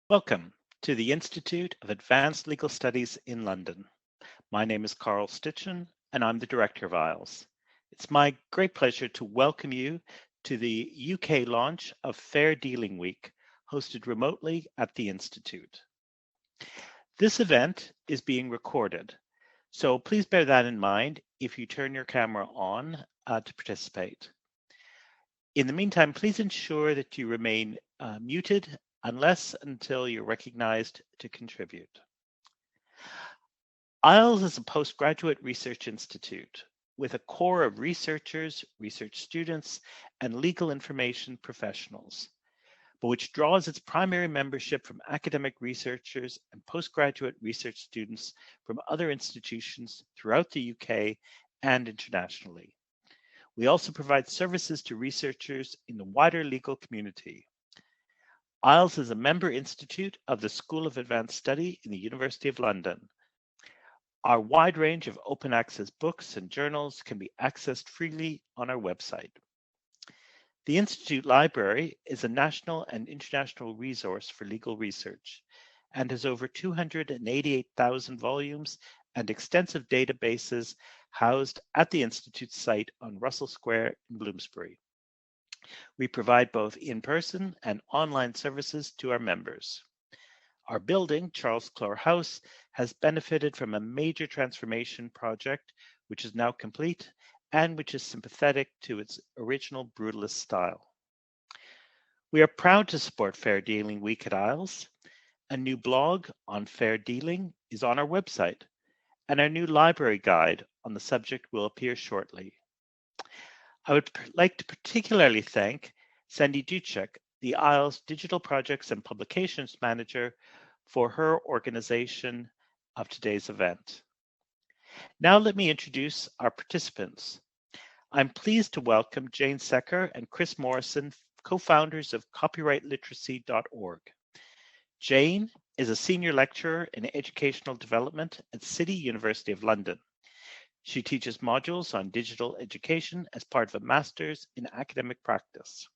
Welcome to the Institute of Advanced Legal Studies in London. My name is Carl Stychin, and I'm the Director of IALS. It's my great pleasure to welcome you to the UK launch of Fair Dealing Week, hosted remotely at the Institute. This event is being recorded, so please bear that in mind if you turn your camera on to participate. In the meantime, please ensure that you remain muted until you're recognized to contribute. IALS is a postgraduate research institute with a core of researchers, research students, and legal information professionals, but which draws its primary membership from academic researchers and postgraduate research students from other institutions throughout the UK and internationally. We also provide services to researchers in the wider legal community. IALS is a member institute of the School of Advanced Study in the University of London. Our wide range of open access books and journals can be accessed freely on our website. The Institute Library is a national and international resource for legal research and has over 288,000 volumes and extensive databases housed at the Institute's site on Russell Square in Bloomsbury. We provide both in-person and online services to our members. Our building, Charles Clore House, has benefited from a major transformation project, which is now complete and which is sympathetic to its original brutalist style. We are proud to support Fair Dealing Week at IALS. A new blog on fair dealing is on our website, and our new library guide on the subject will appear shortly. I would like to particularly thank Sandy Duchek, the IALS Digital Projects and Publications Manager, for her organization of today's event. Now let me introduce our participants. I'm pleased to welcome Jane Secker and Chris Morrison, co-founders of copyrightliteracy.org. Jane is a senior lecturer in educational development at City University of London. She teaches modules on digital education as part of a master's in academic practice.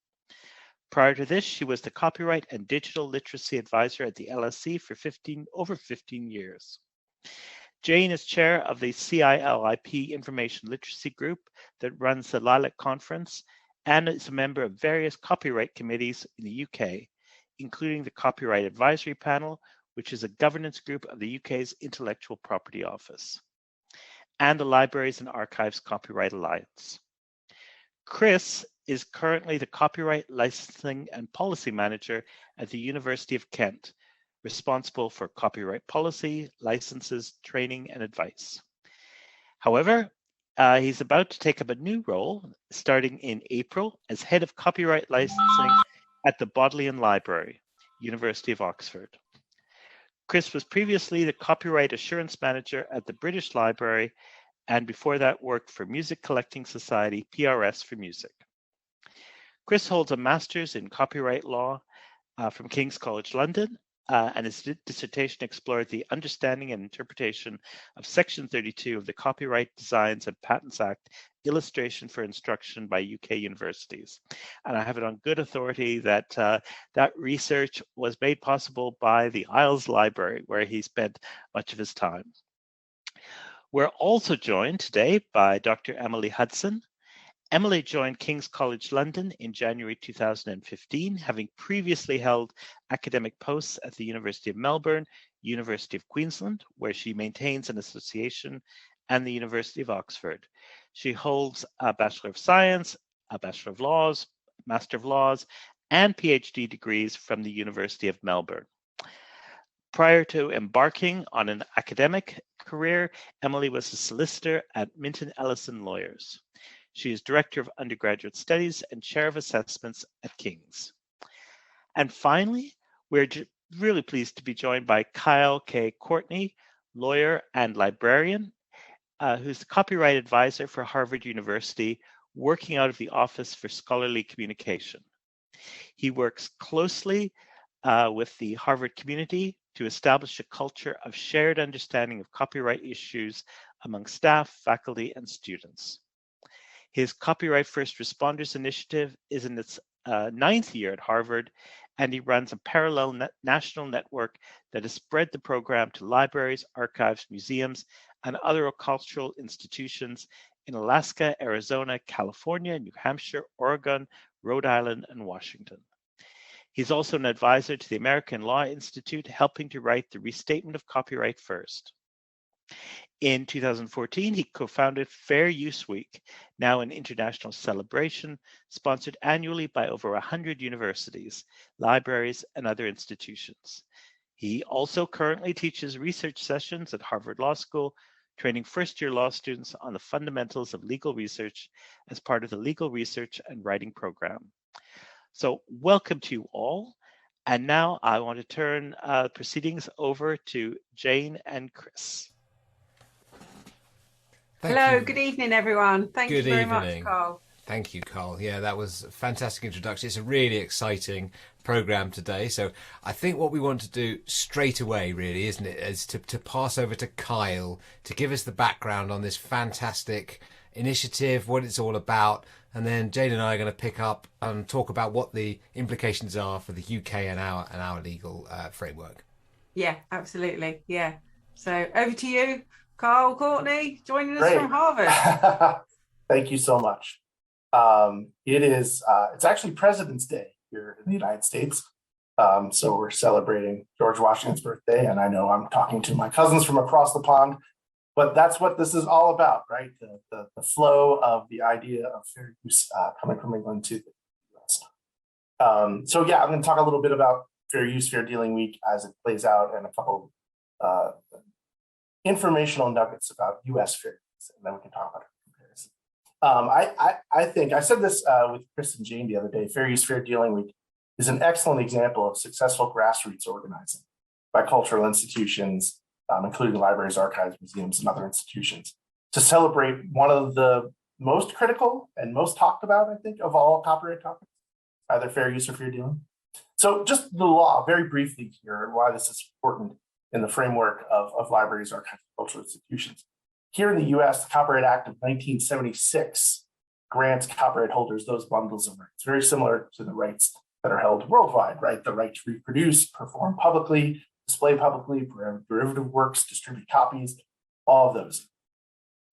Prior to this, she was the copyright and digital literacy advisor at the LSE for over 15 years. Jane is chair of the CILIP Information Literacy Group that runs the Lilac Conference and is a member of various copyright committees in the UK, including the Copyright Advisory Panel, which is a governance group of the UK's Intellectual Property Office, and the Libraries and Archives Copyright Alliance. Chris is currently the Copyright Licensing and Policy Manager at the University of Kent, responsible for copyright policy, licenses, training, and advice. However, he's about to take up a new role starting in April as head of copyright licensing at the Bodleian Library, University of Oxford. Chris was previously the copyright assurance manager at the British Library, and before that worked for Music Collecting Society, PRS for Music. Chris holds a master's in copyright law from King's College London, and his dissertation explored the understanding and interpretation of Section 32 of the Copyright Designs and Patents Act, illustration for instruction by UK universities. And I have it on good authority that that research was made possible by the IALS Library, where he spent much of his time. We're also joined today by Dr. Emily Hudson. Emily joined King's College London in January 2015, having previously held academic posts at the University of Melbourne, University of Queensland, where she maintains an association, and the University of Oxford. She holds a Bachelor of Science, a Bachelor of Laws, Master of Laws, and PhD degrees from the University of Melbourne. Prior to embarking on an academic career, Emily was a solicitor at Minton Ellison Lawyers. She is Director of Undergraduate Studies and Chair of Assessments at King's. And finally, we're really pleased to be joined by Kyle K. Courtney, lawyer and librarian, who's the copyright advisor for Harvard University, working out of the Office for Scholarly Communication. He works closely with the Harvard community to establish a culture of shared understanding of copyright issues among staff, faculty, and students. His Copyright First Responders initiative is in its 9th year at Harvard and he runs a parallel national network that has spread the program to libraries, archives, museums, and other cultural institutions in Alaska, Arizona, California, New Hampshire, Oregon, Rhode Island, and Washington. He's also an advisor to the American Law Institute, helping to write the Restatement of Copyright First. In 2014, he co-founded Fair Use Week, now an international celebration sponsored annually by over 100 universities, libraries, and other institutions. He also currently teaches research sessions at Harvard Law School, training first-year law students on the fundamentals of legal research as part of the Legal Research and Writing Program. So welcome to you all. And now I want to turn proceedings over to Jane and Chris. Hello, good evening, everyone. Thank you very much, Carl. Thank you, Carl. Yeah, that was a fantastic introduction. It's a really exciting program today. So I think what we want to do straight away, really, isn't it, is to pass over to Kyle to give us the background on this fantastic initiative, what it's all about. And then Jane and I are going to pick up and talk about what the implications are for the UK and our legal framework. Yeah, absolutely. Yeah. So over to you, Carl Courtney, joining us Great. from Harvard. Thank you so much. It's actually President's Day here in the United States. So we're celebrating George Washington's birthday, and I know I'm talking to my cousins from across the pond, but that's what this is all about, right? The flow of the idea of fair use coming from England to the US. I'm going to talk a little bit about Fair Use, Fair Dealing Week as it plays out, and a couple informational nuggets about US fair use, and then we can talk about it. I think I said this with Chris and Jane the other day. Fair Use, Fair Dealing Week is an excellent example of successful grassroots organizing by cultural institutions, including libraries, archives, museums, and other institutions, to celebrate one of the most critical and most talked about, I think, of all copyright topics, either fair use or fair dealing. So just the law, very briefly here, and why this is important in the framework of libraries, archives, and cultural institutions. Here in the US, the Copyright Act of 1976 grants copyright holders those bundles of rights, very similar to the rights that are held worldwide, right? The right to reproduce, perform publicly, display publicly, derivative works, distribute copies, all of those.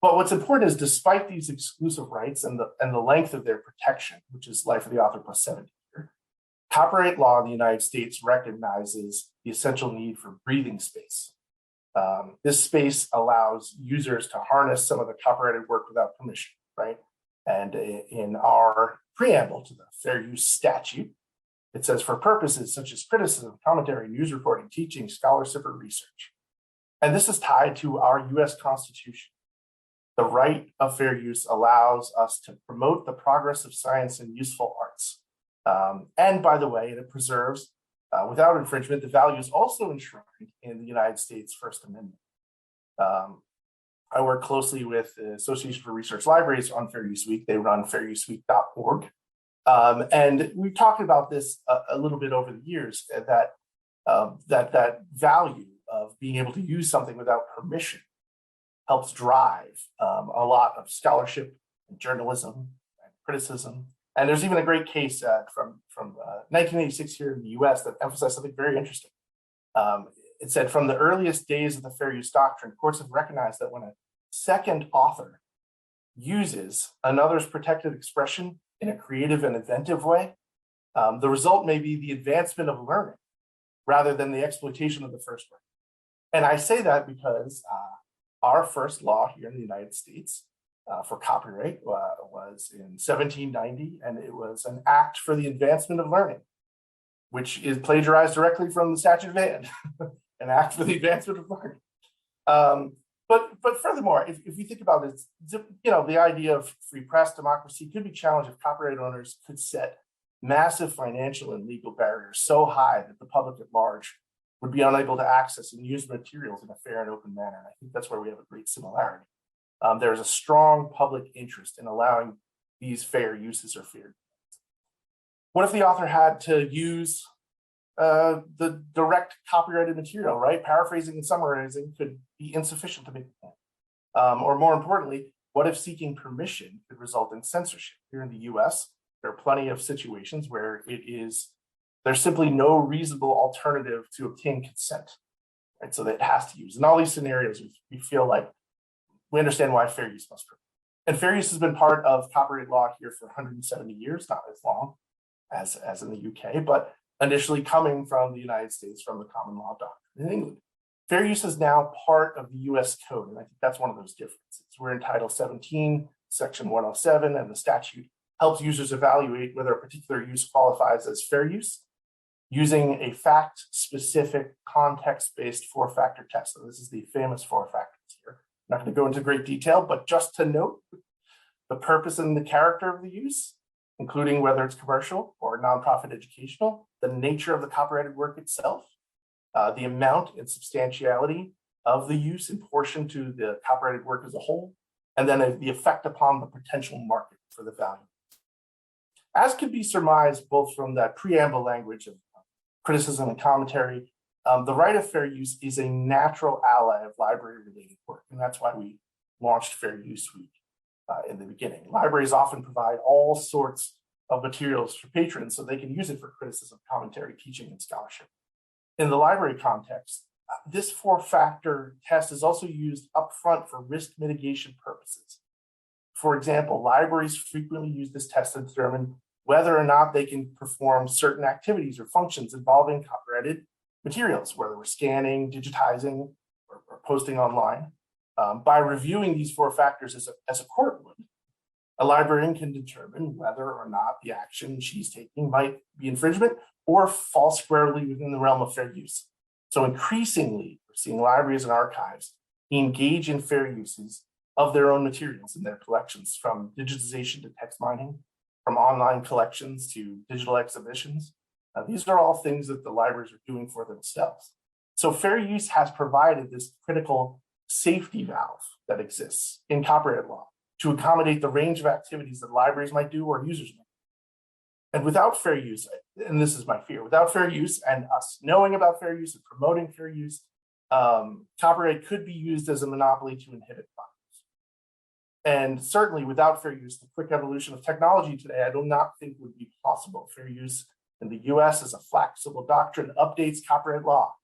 But what's important is despite these exclusive rights and the length of their protection, which is life of the author plus 70 years, copyright law in the United States recognizes the essential need for breathing space. This space allows users to harness some of the copyrighted work without permission, right? And in our preamble to the Fair Use Statute, it says for purposes such as criticism, commentary, news reporting, teaching, scholarship, or research. And this is tied to our US Constitution. The right of fair use allows us to promote the progress of science and useful arts. And by the way, it preserves, without infringement, the values also enshrined in the United States First Amendment. I work closely with the Association for Research Libraries on Fair Use Week. They run fairuseweek.org. And we've talked about this a little bit over the years, that value of being able to use something without permission helps drive a lot of scholarship and journalism and criticism. And there's even a great case from 1986 here in the US that emphasized something very interesting. It said, from the earliest days of the fair use doctrine, courts have recognized that when a second author uses another's protected expression in a creative and inventive way, the result may be the advancement of learning rather than the exploitation of the first one. And I say that because our first law here in the United States for copyright was in 1790, and it was an act for the advancement of learning, which is plagiarized directly from the Statute of Anne, an act for the advancement of learning. But furthermore, if you think about it, the idea of free press democracy could be challenged if copyright owners could set massive financial and legal barriers so high that the public at large would be unable to access and use materials in a fair and open manner. And I think that's where we have a great similarity. There's a strong public interest in allowing these fair uses or fair. What if the author had to use the direct copyrighted material, right? Paraphrasing and summarizing could be insufficient to make the point. Or more importantly, what if seeking permission could result in censorship? Here in the US, there are plenty of situations where it is there's simply no reasonable alternative to obtain consent, right? So that it has to use. In all these scenarios, we feel like we understand why fair use must prevail. And fair use has been part of copyright law here for 170 years, not as long as in the UK, but initially coming from the United States, from the common law doctrine in England. Fair use is now part of the US Code, and I think that's one of those differences. We're in Title 17, Section 107, and the statute helps users evaluate whether a particular use qualifies as fair use using a fact-specific, context-based four-factor test. So this is the famous four factors here. I'm not going to go into great detail, but just to note the purpose and the character of the use, including whether it's commercial or nonprofit educational, the nature of the copyrighted work itself, the amount and substantiality of the use in proportion to the copyrighted work as a whole, and then the effect upon the potential market for the value. As could be surmised both from that preamble language of criticism and commentary, the right of fair use is a natural ally of library-related work, and that's why we launched Fair Use Week in the beginning. Libraries often provide all sorts of materials for patrons so they can use it for criticism, commentary, teaching, and scholarship. In the library context, this four-factor test is also used upfront for risk mitigation purposes. For example, libraries frequently use this test to determine whether or not they can perform certain activities or functions involving copyrighted materials, whether we're scanning, digitizing, or posting online. By reviewing these four factors as a court would, a librarian can determine whether or not the action she's taking might be infringement or fall squarely within the realm of fair use. So increasingly, we're seeing libraries and archives engage in fair uses of their own materials in their collections, from digitization to text mining, from online collections to digital exhibitions. These are all things that the libraries are doing for themselves. So fair use has provided this critical safety valve that exists in copyright law to accommodate the range of activities that libraries might do or users might do. And without fair use, and this is my fear, without fair use and us knowing about fair use and promoting fair use, copyright could be used as a monopoly to inhibit progress. And certainly without fair use, the quick evolution of technology today, I do not think would be possible. Fair use in the US as a flexible doctrine updates copyright law,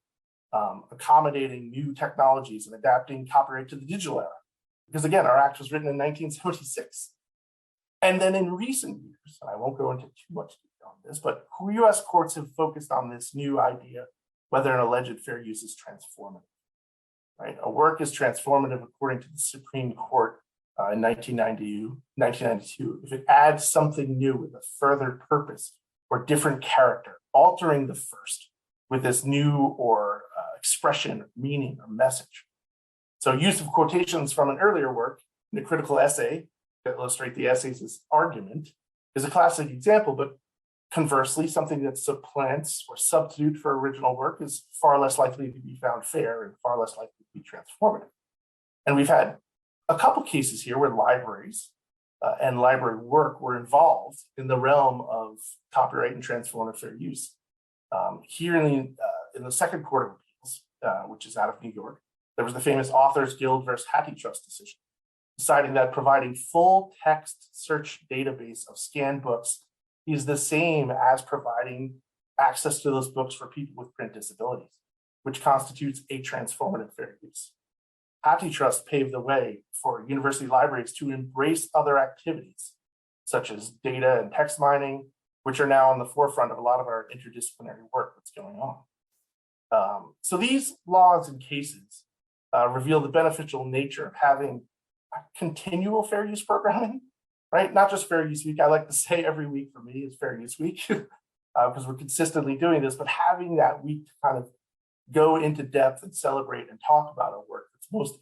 accommodating new technologies and adapting copyright to the digital era. Because again, our act was written in 1976. And then in recent years, and I won't go into too much detail on this, but US courts have focused on this new idea, whether an alleged fair use is transformative, right? A work is transformative according to the Supreme Court in 1992, if it adds something new with a further purpose or different character, altering the first with this new or expression, meaning, or message. So use of quotations from an earlier work in a critical essay to illustrate the essay's argument is a classic example, but conversely, something that supplants or substitute for original work is far less likely to be found fair and far less likely to be transformative. And we've had a couple cases here where libraries and library work were involved in the realm of copyright and transformative fair use. Here in the Second Court of Appeals, which is out of New York, there was the famous Authors Guild versus HathiTrust decision, deciding that providing full text search database of scanned books is the same as providing access to those books for people with print disabilities, which constitutes a transformative fair use. HathiTrust paved the way for university libraries to embrace other activities, such as data and text mining, which are now on the forefront of a lot of our interdisciplinary work that's going on. So these laws and cases reveal the beneficial nature of having continual fair use programming, right? Not just Fair Use Week. I like to say every week for me is Fair Use Week because we're consistently doing this, but having that week to kind of go into depth and celebrate and talk about our work that's most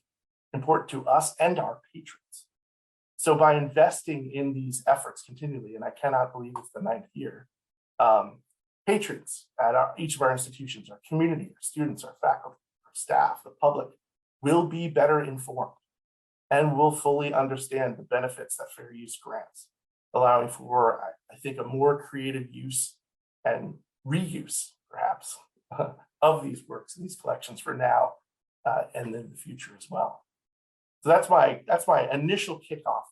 important to us and our patrons. So by investing in these efforts continually, and I cannot believe it's the 9th year, patrons at each of our institutions, our community, our students, our faculty, our staff, the public, will be better informed and will fully understand the benefits that fair use grants, allowing for, I think, a more creative use and reuse, perhaps, of these works and these collections for now and in the future as well. So that's my initial kickoff.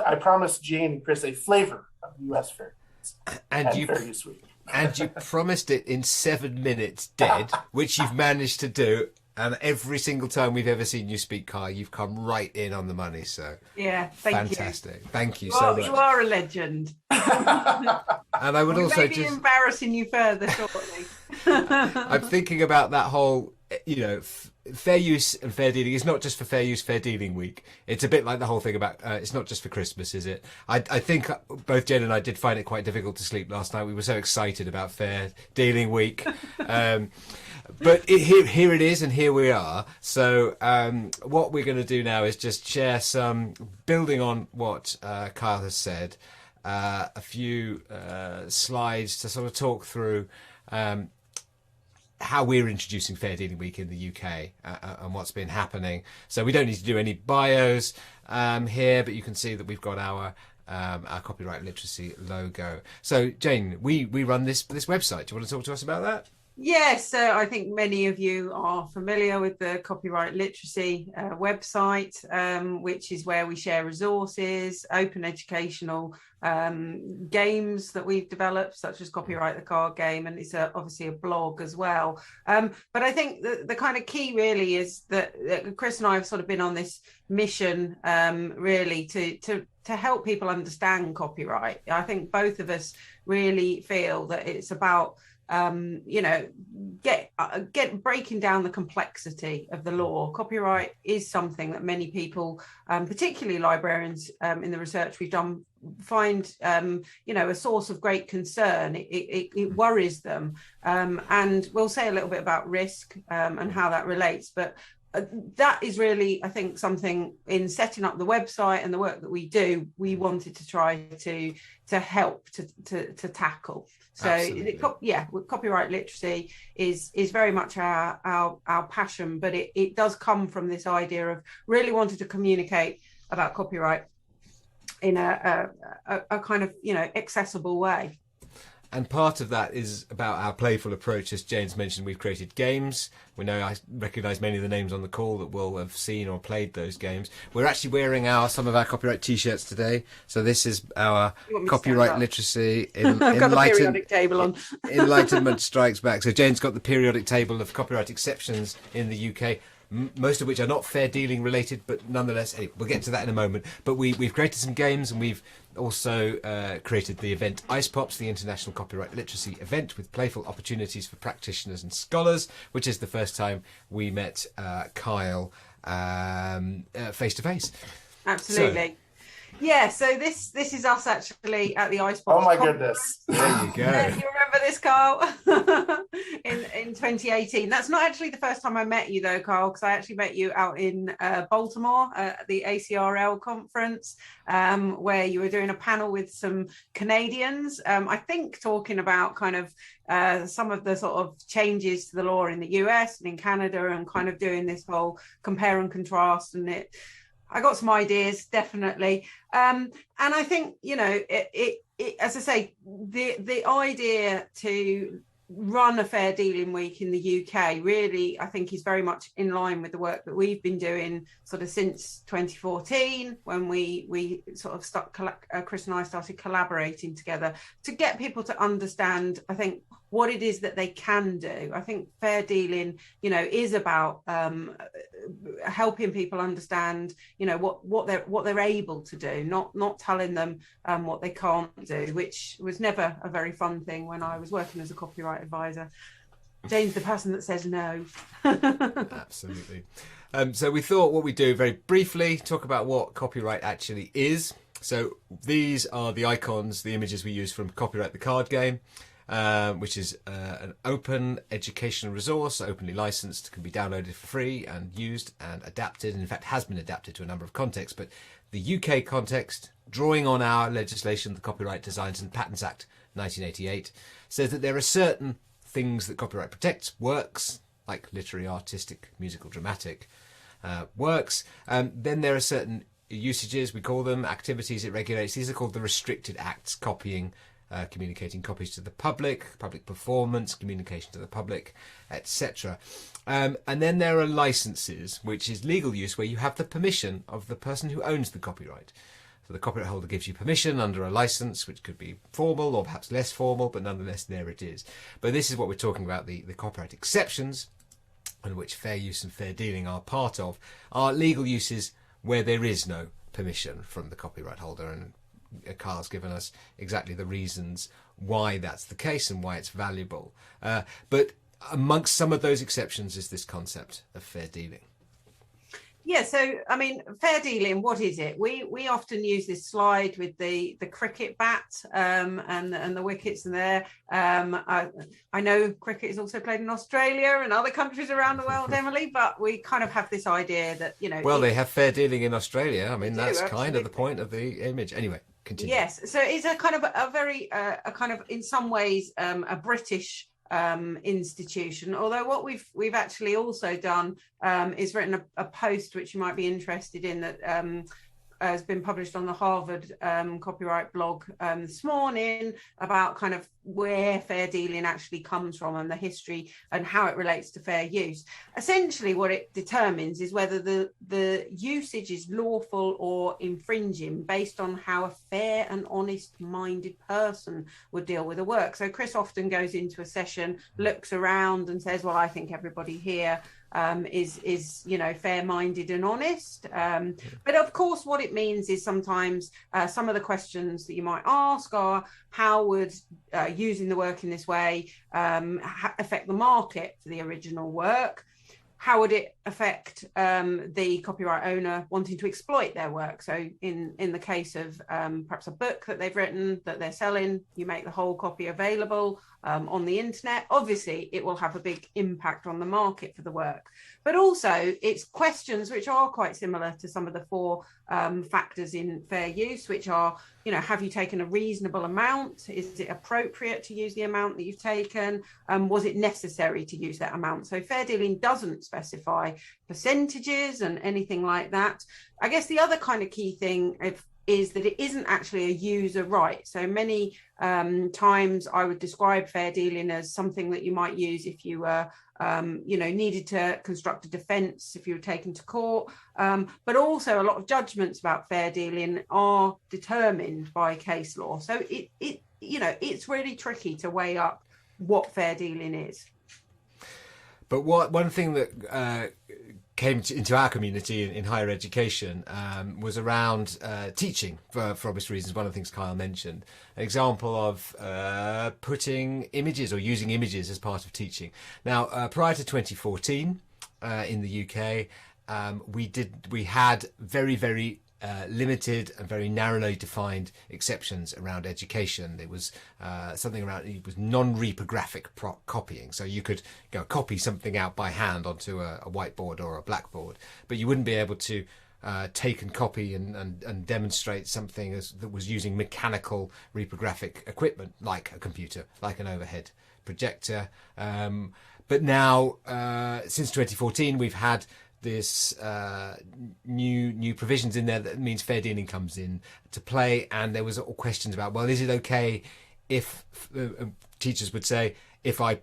I promised Jane and Chris a flavor of U.S. Fair Use and Fair Use Week. And you promised it in 7 minutes dead, which you've managed to do. And every single time we've ever seen you speak, Kai, you've come right in on the money. So yeah, thank fantastic. Thank you you. so much. You are a legend. And I would we also may be embarrassing you further shortly. I'm thinking about that whole, fair use and fair dealing is not just for fair use, fair dealing week. It's a bit like the whole thing about it's not just for Christmas, is it? I think both Jen and I did find it quite difficult to sleep last night. We were so excited about fair dealing week. But here it is, and here we are. So what we're going to do now is just share some, building on what Kyle has said, a few slides to sort of talk through how we're introducing Fair Dealing Week in the UK and what's been happening. So we don't need to do any bios here, but you can see that we've got our copyright literacy logo. So Jane, we run this website. Do you want to talk to us about that? Yes, I think many of you are familiar with the Copyright Literacy website, which is where we share resources, open educational games that we've developed, such as Copyright the Card Game, and it's obviously a blog as well. But I think the kind of key really is that Chris and I have sort of been on this mission really to help people understand copyright. I think both of us really feel that it's about breaking down the complexity of the law. Copyright is something that many people, particularly librarians, in the research we've done, find a source of great concern. It worries them, and we'll say a little bit about risk and how that relates, but that is really, I think, something in setting up the website and the work that we do, we wanted to try to help to tackle. So copyright literacy is very much our passion, but it does come from this idea of really wanting to communicate about copyright in a kind of accessible way. And part of that is about our playful approach. As Jane's mentioned, we've created games. We know I recognise many of the names on the call that will have seen or played those games. We're actually wearing some of our copyright T-shirts today. So this is our copyright literacy. I've got the periodic table on. Enlightenment Strikes Back. So Jane's got the periodic table of copyright exceptions in the UK. Most of which are not fair dealing related, but nonetheless, we'll get to that in a moment. But we've created some games, and we've also created the event Ice Pops, the International Copyright Literacy event, with playful opportunities for practitioners and scholars, which is the first time we met Kyle face to face. Absolutely. So this is us actually at the Ice Pops. Oh my goodness. There you go. You remember this, Carl? in 2018. That's not actually the first time I met you though, Carl, because I actually met you out in Baltimore at the ACRL conference, where you were doing a panel with some Canadians, I think talking about kind of some of the sort of changes to the law in the US and in Canada, and kind of doing this whole compare and contrast. And I got some ideas, definitely. And I think, it as I say, the idea to run a fair dealing week in the UK really, I think, is very much in line with the work that we've been doing sort of since 2014, when we sort of Chris and I started collaborating together to get people to understand, I think, what it is that they can do. I think fair dealing, is about helping people understand, what they're able to do, not telling them what they can't do, which was never a very fun thing when I was working as a copyright advisor. Jane's the person that says no. Absolutely. So we thought what we'd do very briefly, talk about what copyright actually is. So these are the icons, the images we use from Copyright the Card Game, which is an open educational resource, openly licensed, can be downloaded for free and used and adapted, and in fact has been adapted to a number of contexts. But the UK context, drawing on our legislation, the Copyright Designs and Patents Act 1988, says that there are certain things that copyright protects, works, like literary, artistic, musical, dramatic works. Then there are certain usages, we call them, activities it regulates. These are called the restricted acts: copying, communicating copies to the public performance, communication to the public, etc. And then there are licenses, which is legal use, where you have the permission of the person who owns the copyright. So the copyright holder gives you permission under a license, which could be formal or perhaps less formal, but nonetheless there it is. But this is what we're talking about, the copyright exceptions, and which fair use and fair dealing are part of, are legal uses where there is no permission from the copyright holder. And Carl's given us exactly the reasons why that's the case and why it's valuable. But amongst some of those exceptions is this concept of fair dealing. Yeah, so I mean, fair dealing, what is it? We often use this slide with the cricket bat and the wickets in there. I know cricket is also played in Australia and other countries around the world, Emily, but we kind of have this idea that, you know... Well, they have fair dealing in Australia. I mean, that's absolutely. Kind of the point of the image. Anyway, continue. Yes, so it's a kind of a very, a kind of, in some ways, a British institution, although what we've actually also done is written a post which you might be interested in, that has been published on the Harvard copyright blog this morning, about kind of where fair dealing actually comes from and the history and how it relates to fair use. Essentially what it determines is whether the usage is lawful or infringing based on how a fair and honest minded person would deal with a work. So Chris often goes into a session, looks around and says, well, I think everybody here is you know, fair-minded and honest, but of course what it means is sometimes some of the questions that you might ask are, how would using the work in this way affect the market for the original work? How would it affect the copyright owner wanting to exploit their work? So in the case of perhaps a book that they've written that they're selling, you make the whole copy available on the internet. Obviously, it will have a big impact on the market for the work. But also, it's questions which are quite similar to some of the four factors in fair use, which are, you know, have you taken a reasonable amount? Is it appropriate to use the amount that you've taken? Was it necessary to use that amount? So fair dealing doesn't specify percentages and anything like that. I guess the other kind of key thing is that it isn't actually a user right. So many times I would describe fair dealing as something that you might use if you were you know, needed to construct a defence, if you were taken to court, but also a lot of judgments about fair dealing are determined by case law. So it you know, it's really tricky to weigh up what fair dealing is. But one thing that came into our community in higher education was around teaching, for obvious reasons. One of the things Kyle mentioned, an example of putting images or using images as part of teaching. Now, prior to 2014, in the UK, we had very limited and very narrowly defined exceptions around education. It was something around, it was non-reprographic copying. So you could copy something out by hand onto a whiteboard or a blackboard, but you wouldn't be able to take and copy and demonstrate something that was using mechanical reprographic equipment, like a computer, like an overhead projector. But now, since 2014, we've had this new provisions in there that means fair dealing comes in to play, and there was all questions about, well, is it okay if teachers would say, if I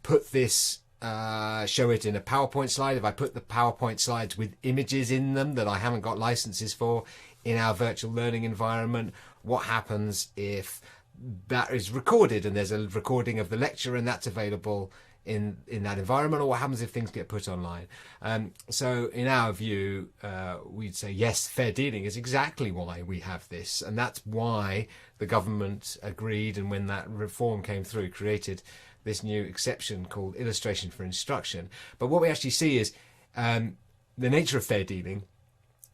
put this show it in a PowerPoint slide, if I put the PowerPoint slides with images in them that I haven't got licenses for in our virtual learning environment, what happens if that is recorded and there's a recording of the lecture and that's available in that environment, or what happens if things get put online? So in our view, we'd say yes, fair dealing is exactly why we have this, and that's why the government agreed, and when that reform came through, created this new exception called illustration for instruction. But what we actually see is the nature of fair dealing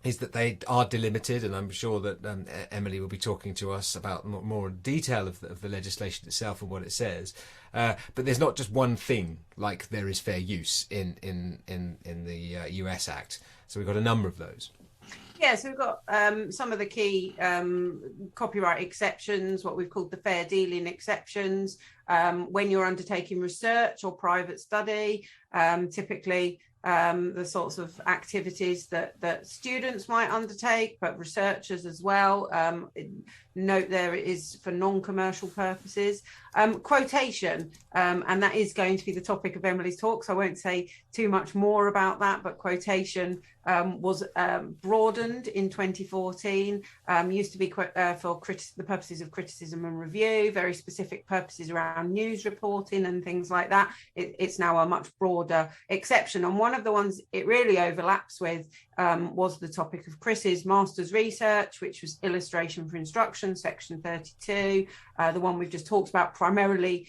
is that they are delimited, and I'm sure that Emily will be talking to us about more detail of the legislation itself and what it says. But there's not just one thing like there is fair use in the US Act. So we've got a number of those. Yeah, so we've got some of the key copyright exceptions, what we've called the fair dealing exceptions. When you're undertaking research or private study, typically the sorts of activities that students might undertake, but researchers as well. Note there it is for non-commercial purposes. Quotation, and that is going to be the topic of Emily's talk, so I won't say too much more about that, but quotation was broadened in 2014. Used to be for the purposes of criticism and review, very specific purposes around news reporting and things like that. It's now a much broader exception. And one of the ones it really overlaps with was the topic of Chris's master's research, which was illustration for instruction, section 32, the one we've just talked about. Primarily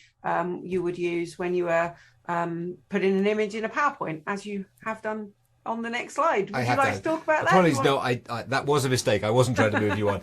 you would use when you were putting an image in a PowerPoint, as you have done on the next slide. Would you like to talk about that? Apologies, no, I that was a mistake. I wasn't trying to move you on.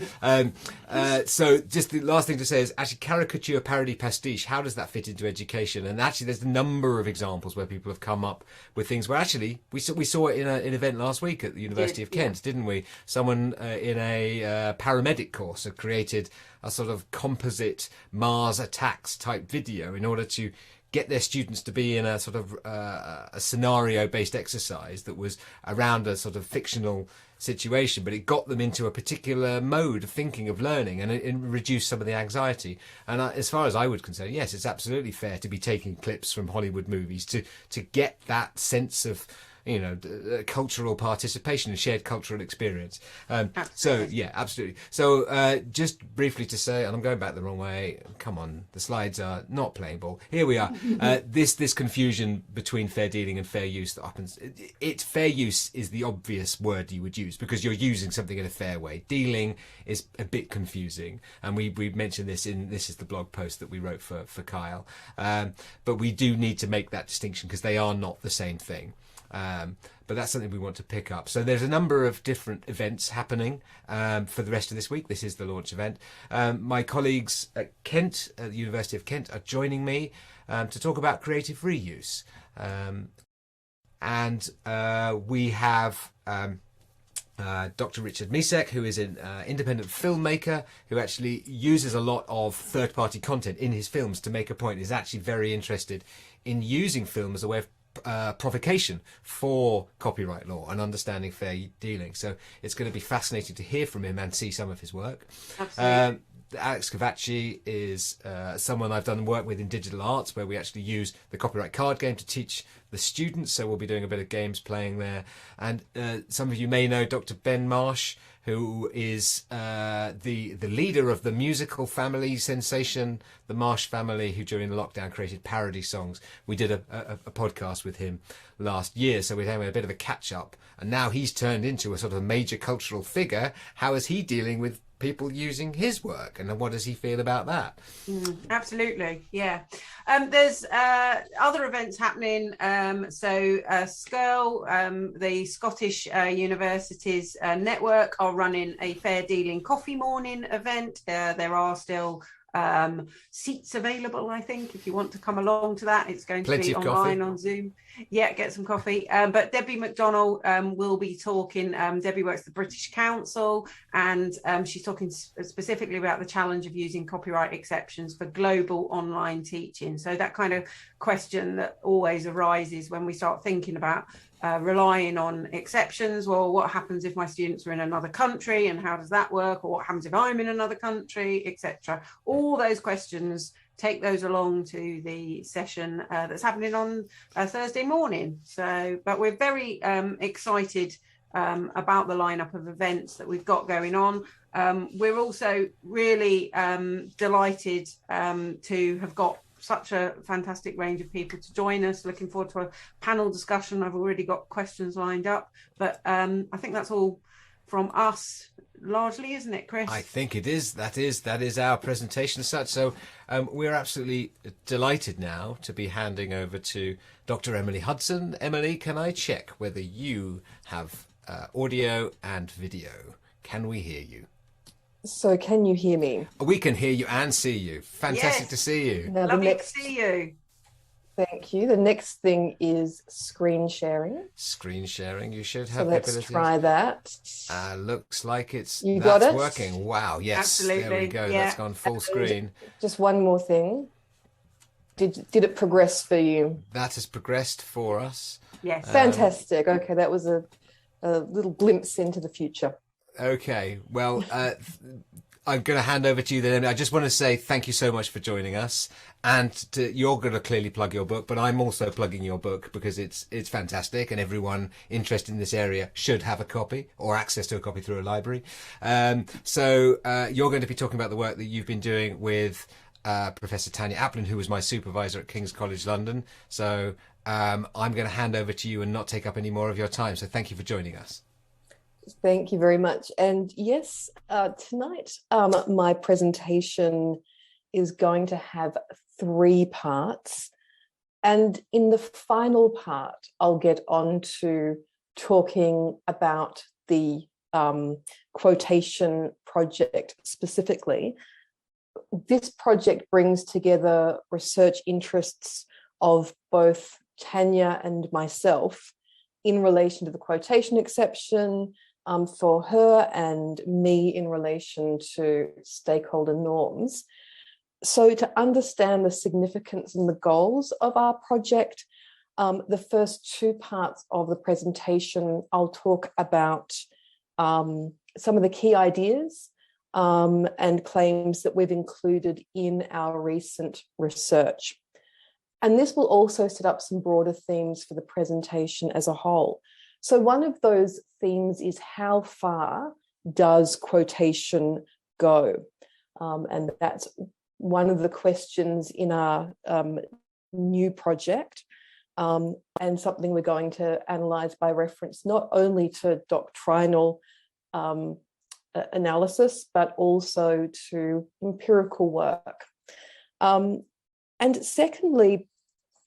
So just the last thing to say is actually caricature, parody, pastiche. How does that fit into education? And actually there's a number of examples where people have come up with things where actually we saw it in an event last week at the University of Kent, didn't we? Someone in a paramedic course had created a sort of composite Mars attacks type video in order to get their students to be in a sort of a scenario-based exercise that was around a sort of fictional situation, but it got them into a particular mode of thinking, of learning, and it reduced some of the anxiety. And as far as I would consider, yes, it's absolutely fair to be taking clips from Hollywood movies to get that sense of, you know, cultural participation and shared cultural experience. So yeah, absolutely. So just briefly to say, and I'm going back the wrong way. Come on, the slides are not playing ball. Here we are. This confusion between fair dealing and fair use that happens. Fair use is the obvious word you would use because you're using something in a fair way. Dealing is a bit confusing, and we mentioned this is the blog post that we wrote for Kyle. But we do need to make that distinction because they are not the same thing. But that's something we want to pick up. So there's a number of different events happening for the rest of this week. This is the launch event. My colleagues at Kent, at the University of Kent, are joining me to talk about creative reuse. And we have Dr. Richard Misek, who is an independent filmmaker who actually uses a lot of third-party content in his films to make a point. Is actually very interested in using film as a way of provocation for copyright law and understanding fair dealing. So it's going to be fascinating to hear from him and see some of his work. Absolutely. Alex Cavacci is someone I've done work with in digital arts, where we actually use the copyright card game to teach the students. So we'll be doing a bit of games playing there. And some of you may know Dr. Ben Marsh, who is the leader of the musical family sensation, the Marsh family, who during the lockdown created parody songs. We did a podcast with him last year, so we're having a bit of a catch up. And now he's turned into a sort of major cultural figure. How is he dealing with people using his work, and what does he feel about that? Absolutely, yeah. There's other events happening. So SCURL, the Scottish Universities Network, are running a fair dealing coffee morning event. There are still seats available, I think, if you want to come along to that. It's going to be online on Zoom. Yeah, get some coffee. But Debbie McDonnell will be talking. Debbie works at the British Council, and she's talking specifically about the challenge of using copyright exceptions for global online teaching. So that kind of question that always arises when we start thinking about relying on exceptions. Well, what happens if my students are in another country, and how does that work? Or what happens if I'm in another country, etc. All those questions, take those along to the session that's happening on Thursday morning. So, but we're very excited about the lineup of events that we've got going on. We're also really delighted to have got such a fantastic range of people to join us. Looking forward to a panel discussion. I've already got questions lined up, but I think that's all from us largely, isn't it, Chris? I think it is. That is our presentation as such. So we're absolutely delighted now to be handing over to Dr. Emily Hudson. Emily, can I check whether you have audio and video? Can we hear you? So can you hear me? We can hear you and see you. Fantastic Yes. to see you. Now, Lovely to see you. Thank you. The next thing is screen sharing. Screen sharing. You should So have let's abilities. try that. Looks like that's got it? working. Wow. Yes. Absolutely. There we go. Yeah. That's gone full screen. Just one more thing. Did it progress for you? That has progressed for us. Yes. Fantastic. Okay, that was a little glimpse into the future. Okay. Well, I'm going to hand over to you then. I just want to say thank you so much for joining us. And you're going to clearly plug your book, but I'm also plugging your book because it's fantastic, and everyone interested in this area should have a copy or access to a copy through a library. So you're going to be talking about the work that you've been doing with Professor Tanya Aplin, who was my supervisor at King's College London. So I'm going to hand over to you and not take up any more of your time. So thank you for joining us. Thank you very much. And yes, tonight my presentation is going to have 3 parts. And in the final part, I'll get on to talking about the quotation project specifically. This project brings together research interests of both Tanya and myself in relation to the quotation exception, for her, and me in relation to stakeholder norms. So to understand the significance and the goals of our project, the first 2 parts of the presentation, I'll talk about some of the key ideas and claims that we've included in our recent research. And this will also set up some broader themes for the presentation as a whole. So one of those themes is, how far does quotation go? And that's one of the questions in our new project, and something we're going to analyse by reference not only to doctrinal analysis, but also to empirical work. And secondly,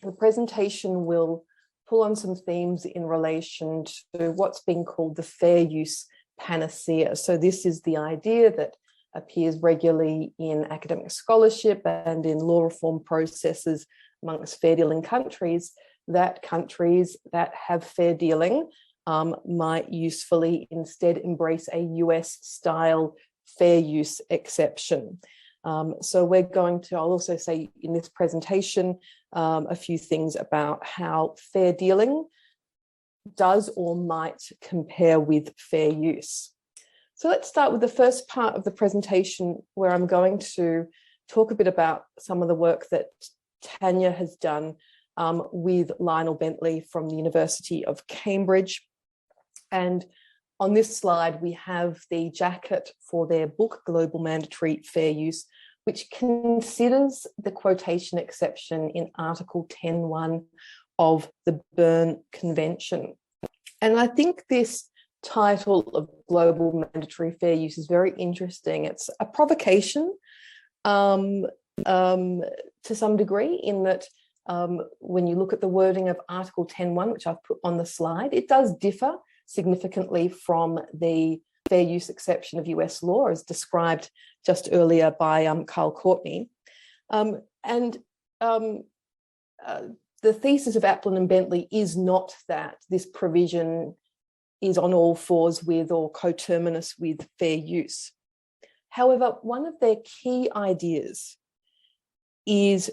the presentation will pull on some themes in relation to what's being called the fair use panacea. So this is the idea that appears regularly in academic scholarship and in law reform processes amongst fair dealing countries, that countries that have fair dealing might usefully instead embrace a US style fair use exception. So we're going to, I'll also say in this presentation, a few things about how fair dealing does or might compare with fair use. So let's start with the first part of the presentation, where I'm going to talk a bit about some of the work that Tanya has done with Lionel Bentley from the University of Cambridge. And on this slide, we have the jacket for their book, Global Mandatory Fair Use, which considers the quotation exception in Article 10.1 of the Berne Convention. And I think this title of Global Mandatory Fair Use is very interesting. It's a provocation to some degree, in that when you look at the wording of Article 10.1, which I've put on the slide, it does differ significantly from the fair use exception of US law, as described just earlier by Carl Courtney. The thesis of Aplin and Bentley is not that this provision is on all fours with or coterminous with fair use. However, one of their key ideas is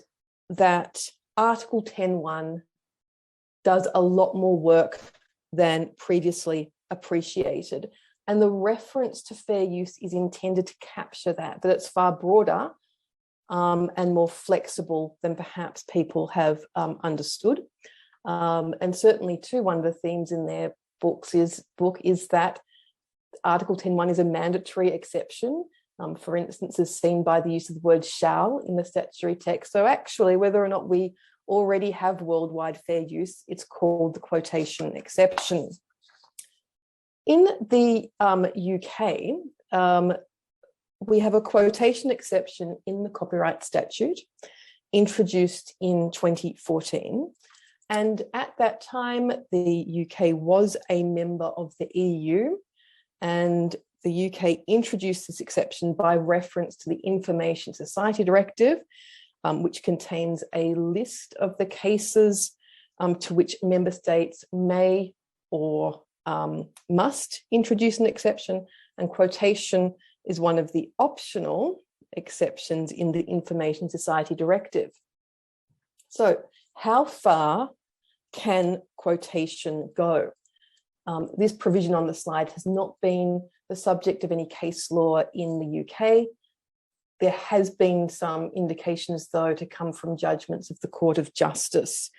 that Article 10.1 does a lot more work than previously appreciated. And the reference to fair use is intended to capture that it's far broader and more flexible than perhaps people have understood. And certainly too, one of the themes in their book is that Article 10.1 is a mandatory exception, for instance, as seen by the use of the word shall in the statutory text. So actually, whether or not we already have worldwide fair use, it's called the quotation exception. In the UK, we have a quotation exception in the copyright statute introduced in 2014. And at that time, the UK was a member of the EU, and the UK introduced this exception by reference to the Information Society Directive, which contains a list of the cases to which member states may or must introduce an exception, and quotation is one of the optional exceptions in the Information Society Directive. So how far can quotation go? This provision on the slide has not been the subject of any case law in the UK, there has been some indications, though, to come from judgments of the Court of Justice.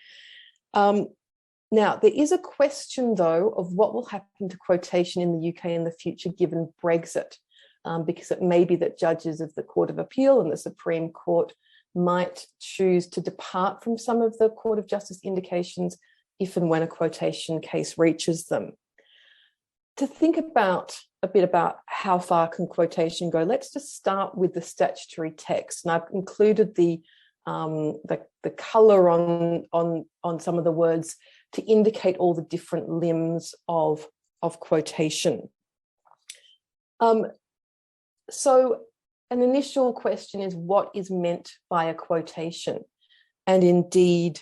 Now, there is a question, though, of what will happen to quotation in the UK in the future given Brexit, because it may be that judges of the Court of Appeal and the Supreme Court might choose to depart from some of the Court of Justice indications if and when a quotation case reaches them. To think about a bit about how far can quotation go, let's just start with the statutory text. And I've included the colour on some of the words to indicate all the different limbs of quotation. So an initial question is, what is meant by a quotation? And indeed,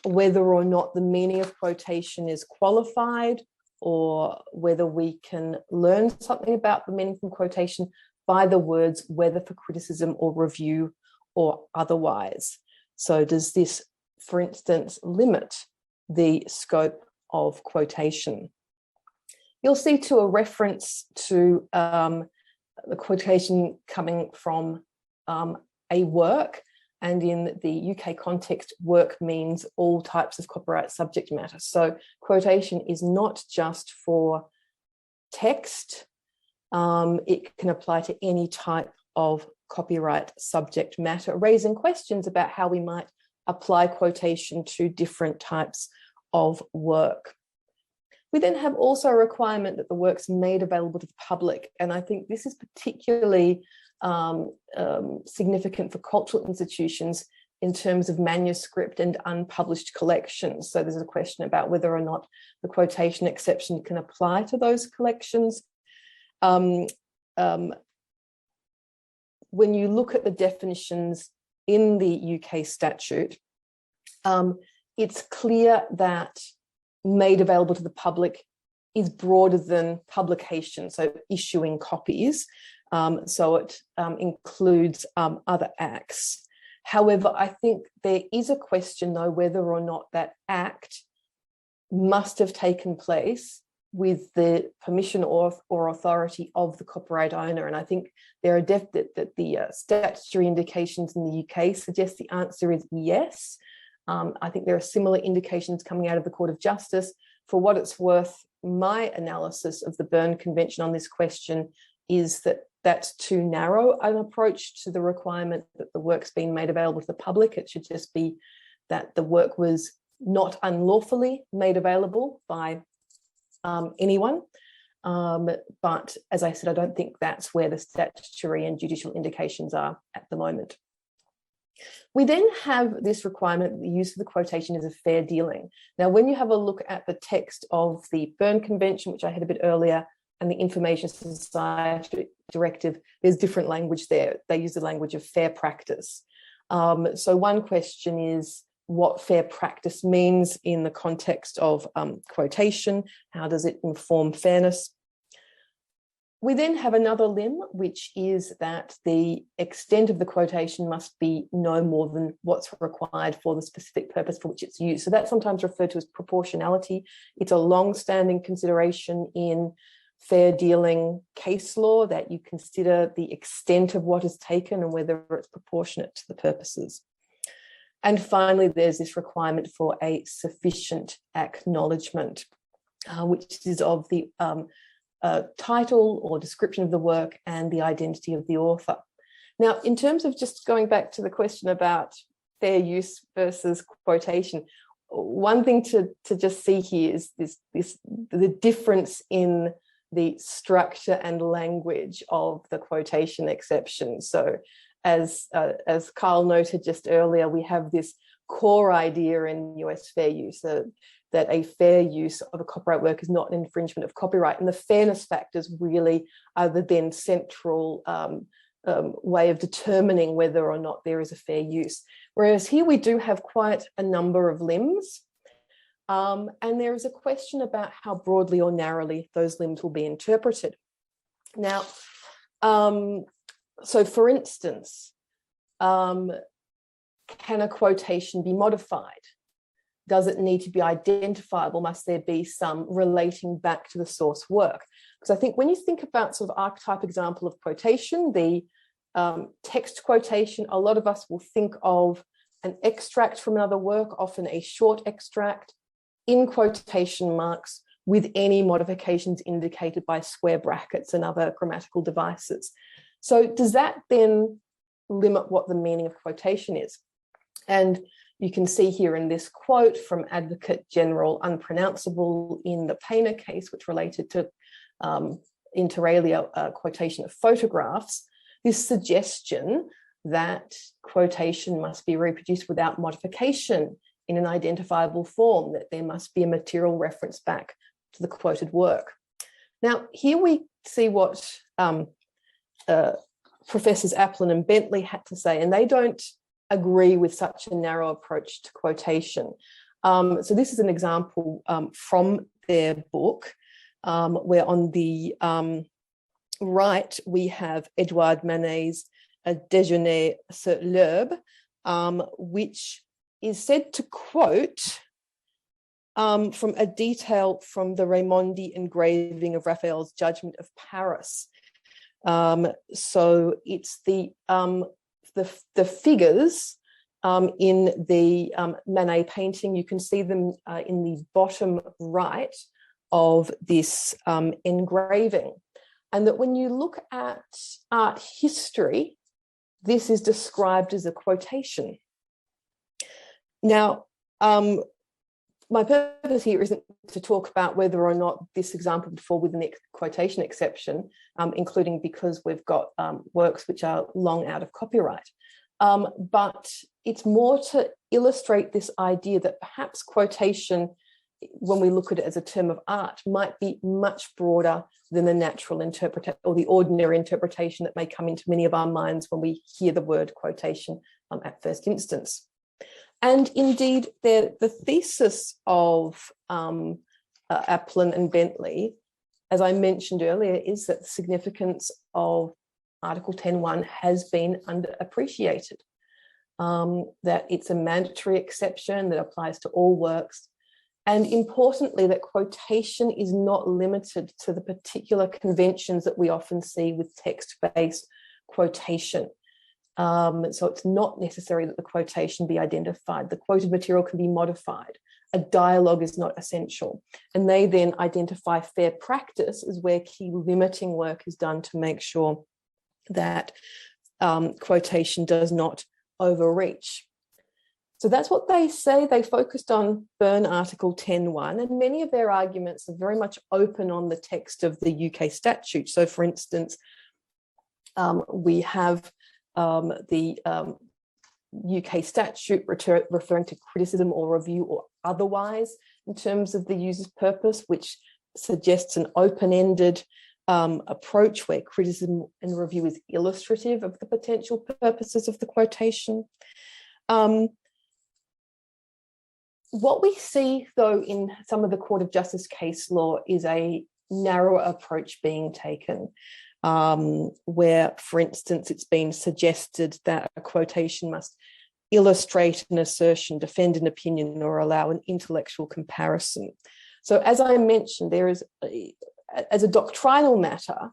whether or not the meaning of quotation is qualified, or whether we can learn something about the meaning from quotation by the words, whether for criticism or review or otherwise. So does this, for instance, limit the scope of quotation? You'll see too a reference to the quotation coming from a work, and in the UK context, work means all types of copyright subject matter. So quotation is not just for text, it can apply to any type of copyright subject matter, raising questions about how we might apply quotation to different types of work. We then have also a requirement that the work's made available to the public, and I think this is particularly significant for cultural institutions in terms of manuscript and unpublished collections. So there's a question about whether or not the quotation exception can apply to those collections. When you look at the definitions in the UK statute, it's clear that made available to the public is broader than publication, so issuing copies. So it includes other acts. However, I think there is a question, though, whether or not that act must have taken place with the permission or authority of the copyright owner. And I think there are the statutory indications in the UK suggest the answer is yes. I think there are similar indications coming out of the Court of Justice. For what it's worth, my analysis of the Berne Convention on this question is that that's too narrow an approach to the requirement that the work's been made available to the public. It should just be that the work was not unlawfully made available by anyone. But as I said, I don't think that's where the statutory and judicial indications are at the moment. We then have this requirement that the use of the quotation is a fair dealing. Now, when you have a look at the text of the Berne Convention, which I had a bit earlier, and the Information Society Directive, there's different language there. They use the language of fair practice. So one question is what fair practice means in the context of quotation. How does it inform fairness? We then have another limb, which is that the extent of the quotation must be no more than what's required for the specific purpose for which it's used. So that's sometimes referred to as proportionality. It's a long-standing consideration in fair dealing case law that you consider the extent of what is taken and whether it's proportionate to the purposes. And finally, there's this requirement for a sufficient acknowledgement, which is of the title or description of the work and the identity of the author. Now, in terms of just going back to the question about fair use versus quotation, one thing to just see here is the difference in the structure and language of the quotation exception. So as Carl noted just earlier, we have this core idea in US fair use that a fair use of a copyright work is not an infringement of copyright. And the fairness factors really are the then central way of determining whether or not there is a fair use. Whereas here we do have quite a number of limbs. And there is a question about how broadly or narrowly those limbs will be interpreted. Now, so for instance, can a quotation be modified? Does it need to be identifiable? Must there be some relating back to the source work? Because I think when you think about sort of archetype example of quotation, the text quotation, a lot of us will think of an extract from another work, often a short extract, in quotation marks, with any modifications indicated by square brackets and other grammatical devices. So does that then limit what the meaning of quotation is? And you can see here in this quote from Advocate General Unpronounceable in the Painter case, which related to inter alia quotation of photographs, this suggestion that quotation must be reproduced without modification in an identifiable form, that there must be a material reference back to the quoted work. Now, here we see what Professors Aplin and Bentley had to say, and they don't agree with such a narrow approach to quotation. So this is an example from their book, where on the right we have Edouard Manet's Déjeuner sur l'herbe, which is said to quote from a detail from the Raimondi engraving of Raphael's Judgment of Paris. So it's the figures in the Manet painting. You can see them in the bottom right of this engraving. And that when you look at art history, this is described as a quotation. Now, my purpose here isn't to talk about whether or not this example would fall within the quotation exception, including because we've got works which are long out of copyright. But it's more to illustrate this idea that perhaps quotation, when we look at it as a term of art, might be much broader than the natural interpretation or the ordinary interpretation that may come into many of our minds when we hear the word quotation at first instance. And indeed, the thesis of Aplin and Bentley, as I mentioned earlier, is that the significance of Article 10.1 has been underappreciated, that it's a mandatory exception that applies to all works, and importantly, that quotation is not limited to the particular conventions that we often see with text-based quotation. So it's not necessary that the quotation be identified. The quoted material can be modified. A dialogue is not essential. And they then identify fair practice as where key limiting work is done to make sure that quotation does not overreach. So that's what they say. They focused on Berne Article 10.1, and many of their arguments are very much open on the text of the UK statute. So for instance, we have the UK statute referring to criticism or review or otherwise in terms of the user's purpose, which suggests an open-ended approach where criticism and review is illustrative of the potential purposes of the quotation. What we see, though, in some of the Court of Justice case law is a narrower approach being taken, where, for instance, it's been suggested that a quotation must illustrate an assertion, defend an opinion, or allow an intellectual comparison. So as I mentioned, there is, as a doctrinal matter,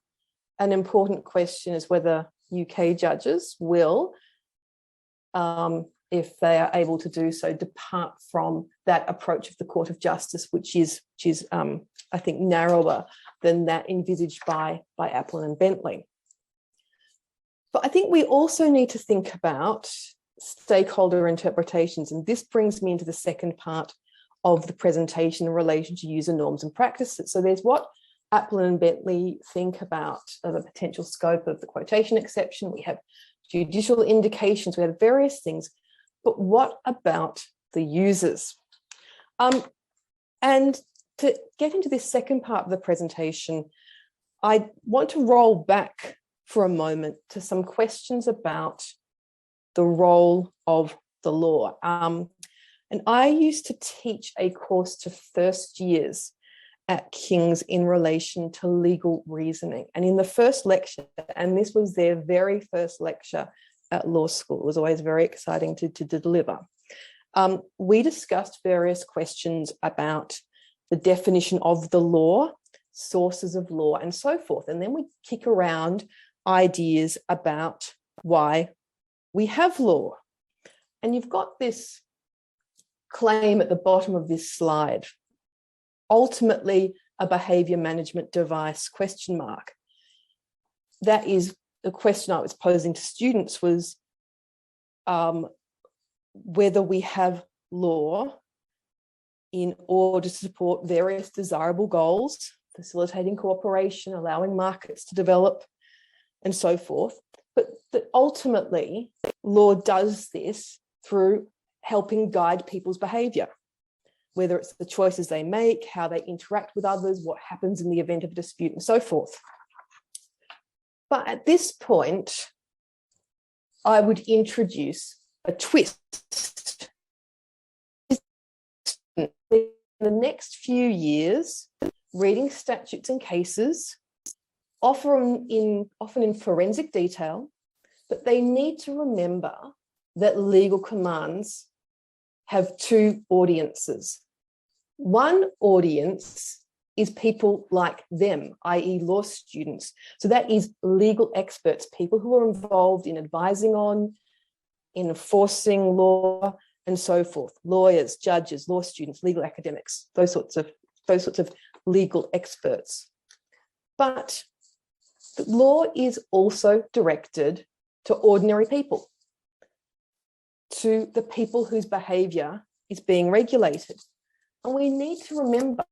an important question is whether UK judges will, if they are able to do so, depart from that approach of the Court of Justice, which is I think, narrower than that envisaged by Aplin and Bentley. But I think we also need to think about stakeholder interpretations, and this brings me into the second part of the presentation in relation to user norms and practices. So there's what Aplin and Bentley think about the potential scope of the quotation exception. We have judicial indications, we have various things, but what about the users? And to get into this second part of the presentation, I want to roll back for a moment to some questions about the role of the law. And I used to teach a course to first years at King's in relation to legal reasoning. And in the first lecture, and this was their very first lecture at law school, it was always very exciting to deliver. We discussed various questions about the definition of the law, sources of law, and so forth. And then we kick around ideas about why we have law. And you've got this claim at the bottom of this slide, ultimately a behavior management device, question mark. That is the question I was posing to students, was whether we have law in order to support various desirable goals, facilitating cooperation, allowing markets to develop, and so forth. But that ultimately, law does this through helping guide people's behaviour, whether it's the choices they make, how they interact with others, what happens in the event of a dispute, and so forth. But at this point, I would introduce a twist. In the next few years, reading statutes and cases, often in forensic detail, but they need to remember that legal commands have two audiences. One audience is people like them, i.e. law students. So that is legal experts, people who are involved in advising on, in enforcing law, and so forth. Lawyers, judges, law students, legal academics, those sorts of legal experts. But the law is also directed to ordinary people, to the people whose behaviour is being regulated. And we need to remember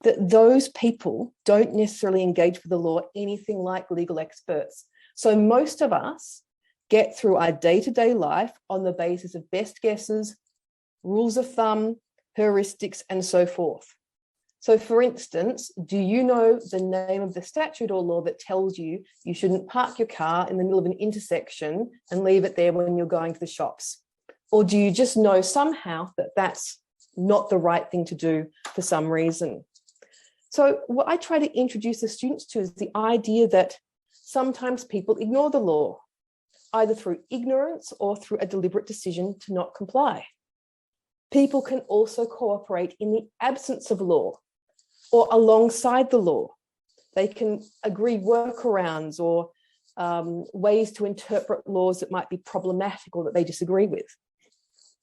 that those people don't necessarily engage with the law anything like legal experts. So most of us get through our day-to-day life on the basis of best guesses, rules of thumb, heuristics, and so forth. So for instance, do you know the name of the statute or law that tells you you shouldn't park your car in the middle of an intersection and leave it there when you're going to the shops? Or do you just know somehow that that's not the right thing to do for some reason? So what I try to introduce the students to is the idea that sometimes people ignore the law, either through ignorance or through a deliberate decision to not comply. People can also cooperate in the absence of law or alongside the law. They can agree workarounds or ways to interpret laws that might be problematic or that they disagree with.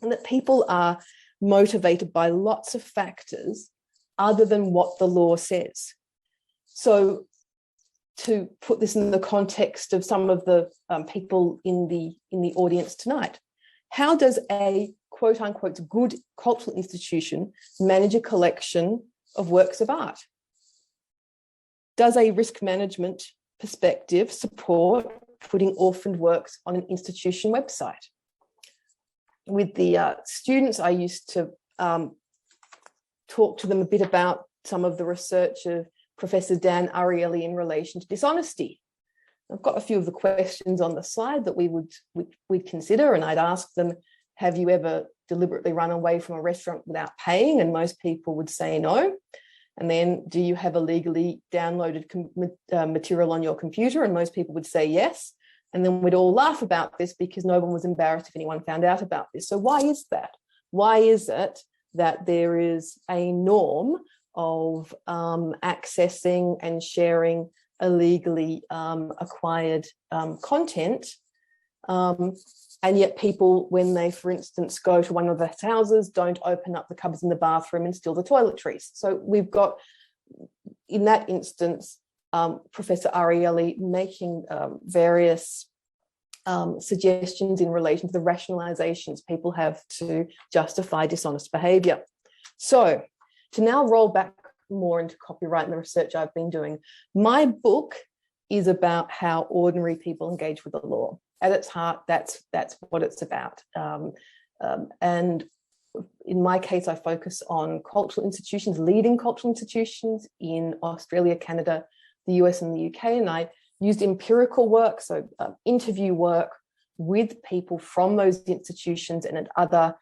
And that people are motivated by lots of factors other than what the law says. So to put this in the context of some of the people in the audience tonight, how does a quote unquote good cultural institution manage a collection of works of art? Does a risk management perspective support putting orphaned works on an institution website? With the students, I used to talk to them a bit about some of the research of Professor Dan Ariely in relation to dishonesty. I've got a few of the questions on the slide that we'd consider, and I'd ask them, have you ever deliberately run away from a restaurant without paying? And most people would say no. And then, do you have illegally downloaded material on your computer? And most people would say yes. And then we'd all laugh about this because no one was embarrassed if anyone found out about this. So why is that? Why is it that there is a norm of accessing and sharing illegally acquired content, and yet people, when they, for instance, go to one of the houses, don't open up the cupboards in the bathroom and steal the toiletries? So we've got, in that instance, Professor Ariely making various suggestions in relation to the rationalizations people have to justify dishonest behaviour. So to now roll back more into copyright and the research I've been doing, my book is about how ordinary people engage with the law. At its heart, that's what it's about. And in my case, I focus on cultural institutions, leading cultural institutions in Australia, Canada, the US and the UK, and I used empirical work, so interview work with people from those institutions and at other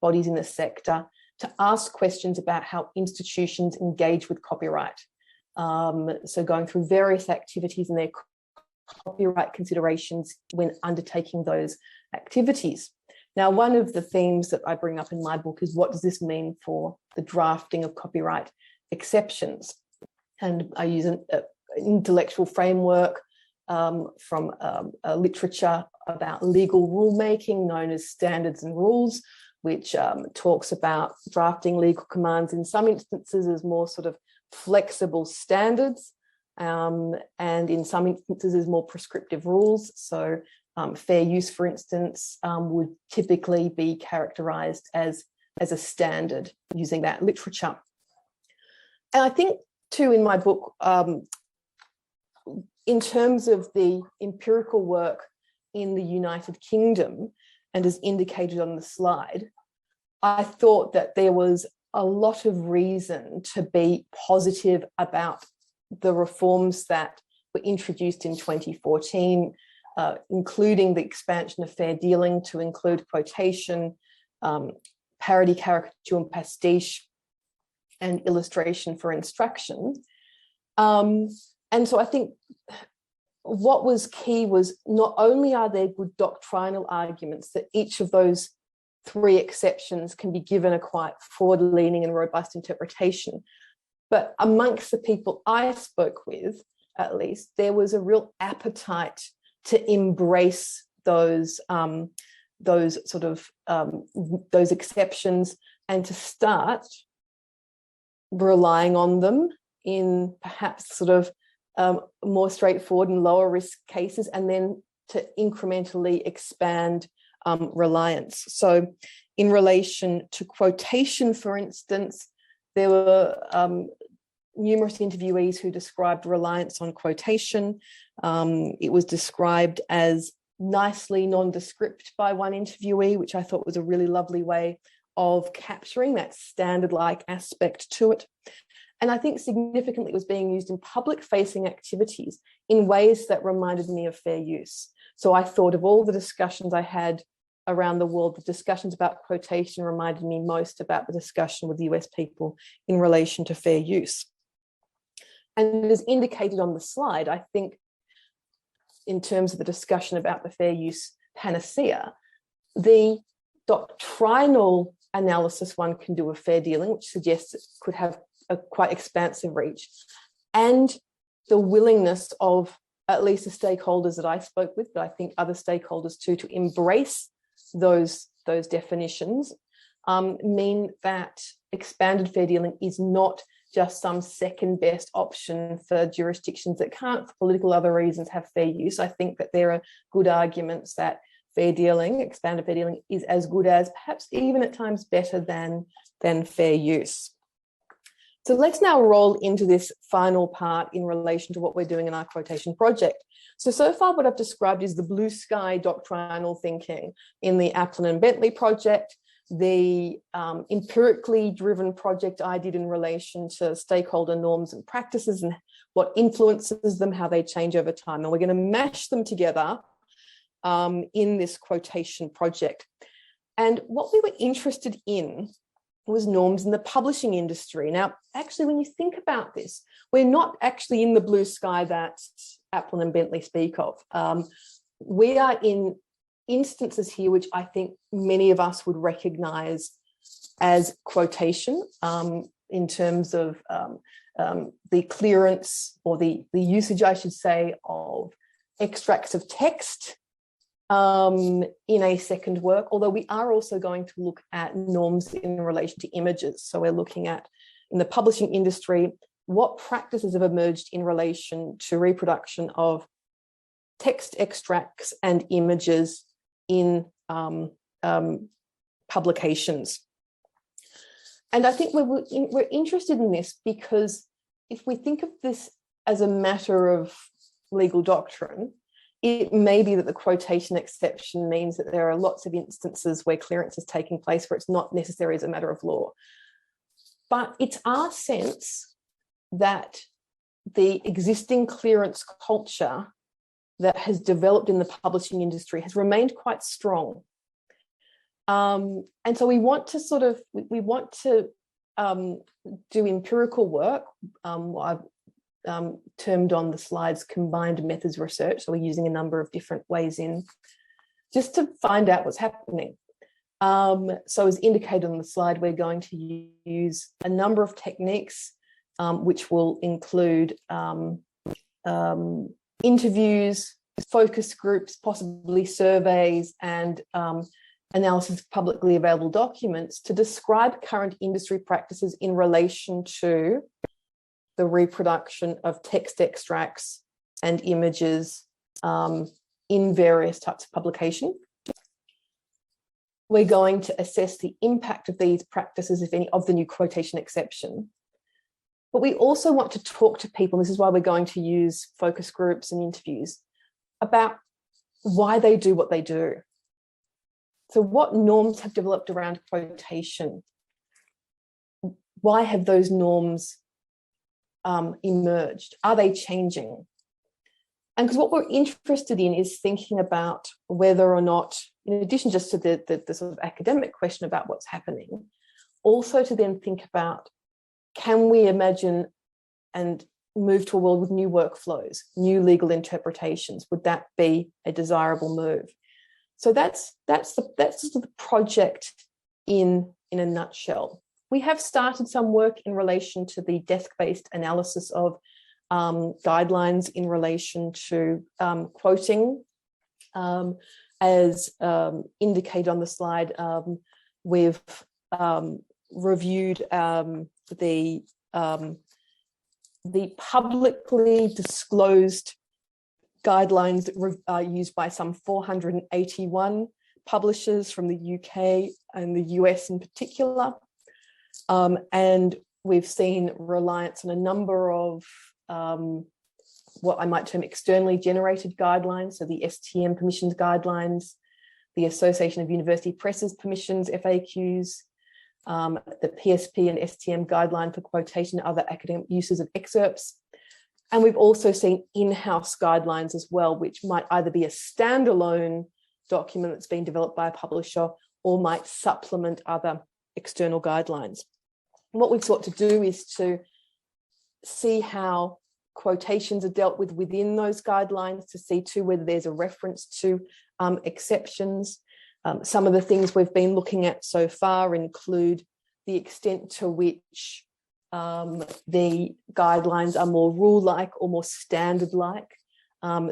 bodies in the sector to ask questions about how institutions engage with copyright. So going through various activities and their copyright considerations when undertaking those activities. Now, one of the themes that I bring up in my book is, what does this mean for the drafting of copyright exceptions? And I use an intellectual framework from a literature about legal rulemaking known as Standards and Rules, which talks about drafting legal commands in some instances as more sort of flexible standards, and in some instances as more prescriptive rules. So fair use, for instance, would typically be characterized as a standard using that literature. And I think too in my book, in terms of the empirical work in the United Kingdom, and as indicated on the slide, I thought that there was a lot of reason to be positive about the reforms that were introduced in 2014, including the expansion of fair dealing to include quotation, parody, caricature and pastiche, and illustration for instruction. And so I think what was key was not only are there good doctrinal arguments that each of those three exceptions can be given a quite forward-leaning and robust interpretation, but amongst the people I spoke with, at least, there was a real appetite to embrace those exceptions and to start relying on them in perhaps sort of more straightforward and lower risk cases, and then to incrementally expand reliance. So in relation to quotation, for instance, there were numerous interviewees who described reliance on quotation. It was described as nicely nondescript by one interviewee, which I thought was a really lovely way of capturing that standard-like aspect to it. And I think significantly it was being used in public-facing activities in ways that reminded me of fair use. So I thought of all the discussions I had around the world, the discussions about quotation reminded me most about the discussion with US people in relation to fair use. And as indicated on the slide, I think in terms of the discussion about the fair use panacea, the doctrinal analysis one can do of fair dealing, which suggests it could have a quite expansive reach, and the willingness of at least the stakeholders that I spoke with, but I think other stakeholders too, to embrace those definitions, mean that expanded fair dealing is not just some second best option for jurisdictions that can't, for political other reasons, have fair use. I think that there are good arguments that fair dealing, expanded fair dealing, is as good as, perhaps even at times better than fair use. So let's now roll into this final part in relation to what we're doing in our quotation project. So far what I've described is the blue sky doctrinal thinking in the Aplin and Bentley project, the empirically driven project I did in relation to stakeholder norms and practices and what influences them, how they change over time. And we're going to mash them together in this quotation project. And what we were interested in was norms in the publishing industry. Now, actually, when you think about this, we're not actually in the blue sky that Aplin and Bentley speak of. We are in instances here which I think many of us would recognise as quotation in terms of the clearance or the usage, I should say, of extracts of text in a second work, although we are also going to look at norms in relation to images. So we're looking at, in the publishing industry, what practices have emerged in relation to reproduction of text extracts and images in publications. And I think we're interested in this because if we think of this as a matter of legal doctrine, it may be that the quotation exception means that there are lots of instances where clearance is taking place where it's not necessary as a matter of law. But it's our sense that the existing clearance culture that has developed in the publishing industry has remained quite strong. And so we want to do empirical work, what I've termed on the slides combined methods research. So we're using a number of different ways in just to find out what's happening. So as indicated on the slide, we're going to use a number of techniques which will include interviews, focus groups, possibly surveys, and analysis of publicly available documents to describe current industry practices in relation to the reproduction of text extracts and images in various types of publication. We're going to assess the impact of these practices, if any, of the new quotation exception. But we also want to talk to people, and this is why we're going to use focus groups and interviews, about why they do what they do. So what norms have developed around quotation? Why have those norms emerged? Are they changing? And because what we're interested in is thinking about whether or not, in addition just to the sort of academic question about what's happening, also to then think about, can we imagine and move to a world with new workflows, new legal interpretations? Would that be a desirable move? So that's sort of the project in a nutshell. We have started some work in relation to the desk-based analysis of guidelines in relation to quoting. As indicated on the slide, we've reviewed the publicly disclosed guidelines that are used by some 481 publishers from the UK and the US in particular. And we've seen reliance on a number of what I might term externally generated guidelines, so the STM permissions guidelines, the Association of University Presses permissions, FAQs, the PSP and STM guideline for quotation and other academic uses of excerpts. And we've also seen in-house guidelines as well, which might either be a standalone document that's been developed by a publisher or might supplement other external guidelines. And what we've sought to do is to see how quotations are dealt with within those guidelines, to see too whether there's a reference to exceptions. Some of the things we've been looking at so far include the extent to which the guidelines are more rule-like or more standard-like.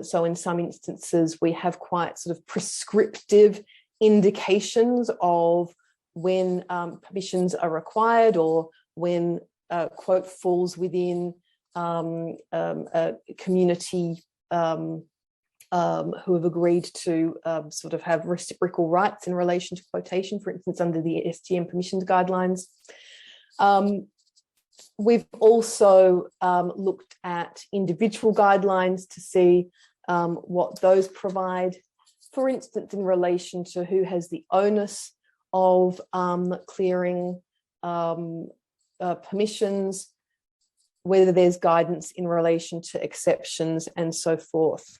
So in some instances, we have quite sort of prescriptive indications of when permissions are required or when a quote falls within a community who have agreed to sort of have reciprocal rights in relation to quotation, for instance, under the STM permissions guidelines. We've also looked at individual guidelines to see what those provide, for instance, in relation to who has the onus of clearing permissions, whether there's guidance in relation to exceptions and so forth.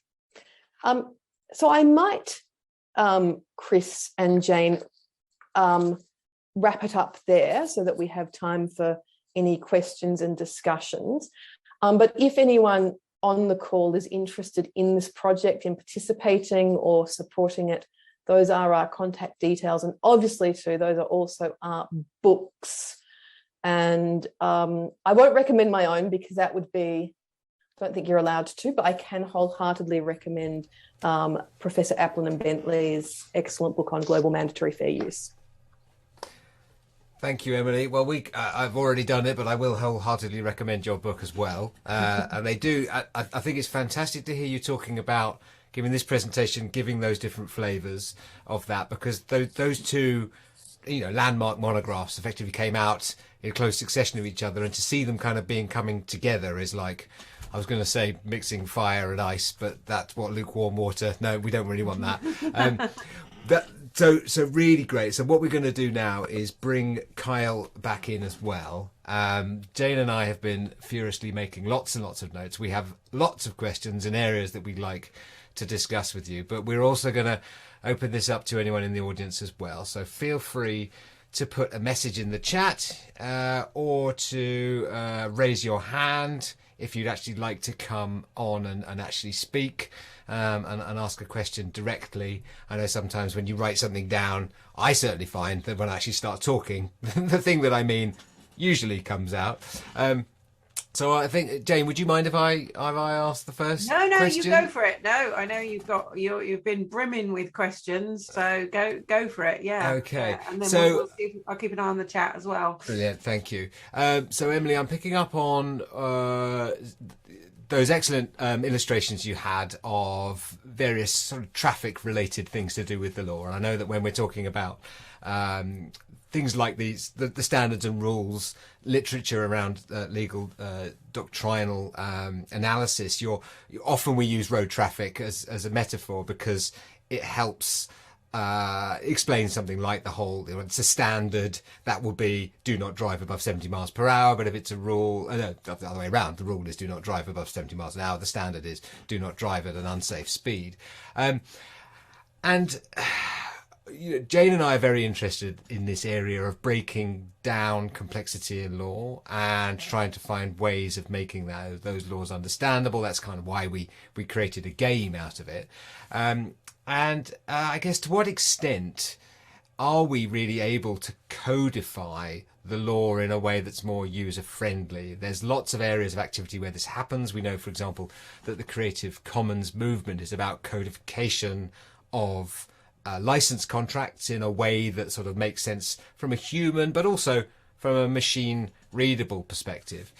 So I might, Chris and Jane, wrap it up there so that we have time for any questions and discussions. But if anyone on the call is interested in this project, in participating or supporting it, those are our contact details. And obviously too, those are also our books. And I won't recommend my own because that would be, I don't think you're allowed to, but I can wholeheartedly recommend Professor Aplin and Bentley's excellent book on global mandatory fair use. Thank you, Emily. Well, I've already done it, but I will wholeheartedly recommend your book as well. And they do. I think it's fantastic to hear you talking about giving this presentation, giving those different flavours of that, because those two, landmark monographs effectively came out in close succession of each other, and to see them kind of coming together is like, I was going to say mixing fire and ice, but that's what lukewarm water. No, we don't really want that. So really great. So what we're going to do now is bring Kyle back in as well. Jane and I have been furiously making lots and lots of notes. We have lots of questions and areas that we'd like to discuss with you, but we're also going to open this up to anyone in the audience as well. So feel free to put a message in the chat or to raise your hand if you'd actually like to come on and actually speak and ask a question directly. I know sometimes when you write something down, I certainly find that when I actually start talking, the thing that I mean usually comes out. So I think, Jane, would you mind if I ask the first question? You go for it. No, I know you've been brimming with questions, so go for it. Yeah. Okay. And then so we'll see I'll keep an eye on the chat as well. Brilliant, thank you. So Emily, I'm picking up on those excellent illustrations you had of various sort of traffic-related things to do with the law, and I know that when we're talking about things like the standards and rules, literature around legal doctrinal analysis, often we use road traffic as a metaphor because it helps explain something like the whole, it's a standard that will be do not drive above 70 miles per hour, but if it's a rule, the other way around, the rule is do not drive above 70 miles an hour, the standard is do not drive at an unsafe speed. Jane and I are very interested in this area of breaking down complexity in law and trying to find ways of making those laws understandable. That's kind of why we created a game out of it. I guess, to what extent are we really able to codify the law in a way that's more user-friendly? There's lots of areas of activity where this happens. We know, for example, that the Creative Commons movement is about codification of license contracts in a way that sort of makes sense from a human, but also from a machine readable perspective.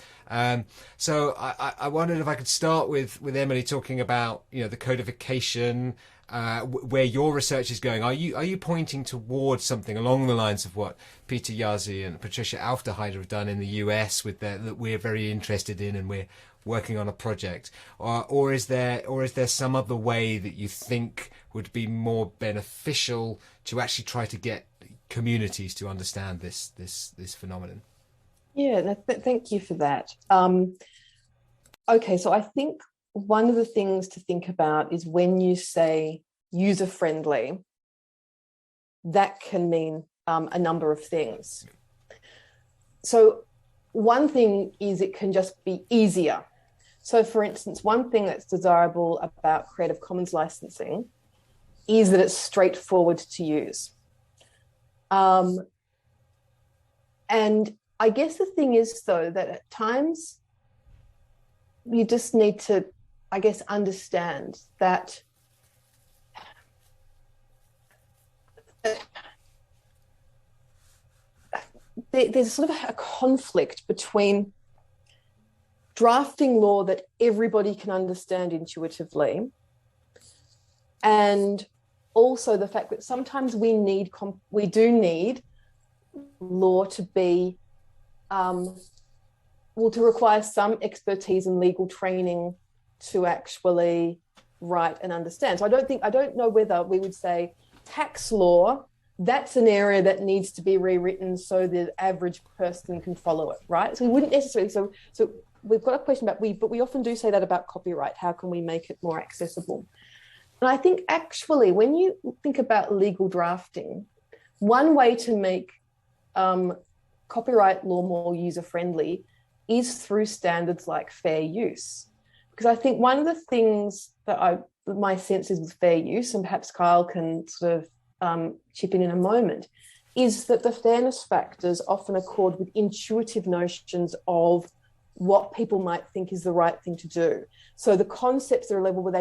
So I wondered if I could start with Emily talking about, the codification, where your research is going. Are you pointing towards something along the lines of what Peter Yazzie and Patricia Aufderheide have done in the US that we're very interested in and we're working on a project, or is there some other way that you think would be more beneficial to actually try to get communities to understand this phenomenon? Yeah, thank you for that. Okay, so I think one of the things to think about is when you say user-friendly, that can mean a number of things. So one thing is it can just be easier. So for instance, one thing that's desirable about Creative Commons licensing is that it's straightforward to use. And I guess the thing is, though, that at times you just need to, I guess, understand that there's sort of a conflict between drafting law that everybody can understand intuitively and also the fact that sometimes we do need law to be to require some expertise and legal training to actually write and understand. So I don't know whether we would say tax law, that's an area that needs to be rewritten so the average person can follow it, right? So we wouldn't necessarily, so we've got a question about but we often do say that about copyright. How can we make it more accessible? And I think actually when you think about legal drafting, one way to make copyright law more user-friendly is through standards like fair use. Because I think one of the things that my sense is with fair use, and perhaps Kyle can sort of chip in a moment, is that the fairness factors often accord with intuitive notions of what people might think is the right thing to do. So the concepts are a level where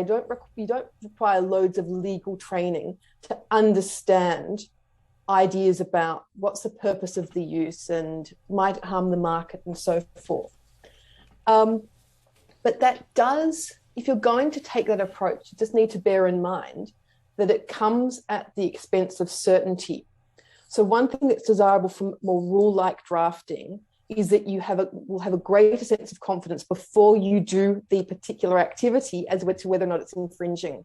you don't require loads of legal training to understand ideas about what's the purpose of the use and might harm the market and so forth. But that does, if you're going to take that approach, you just need to bear in mind that it comes at the expense of certainty. So one thing that's desirable from more rule-like drafting is that you will have a greater sense of confidence before you do the particular activity as to whether or not it's infringing.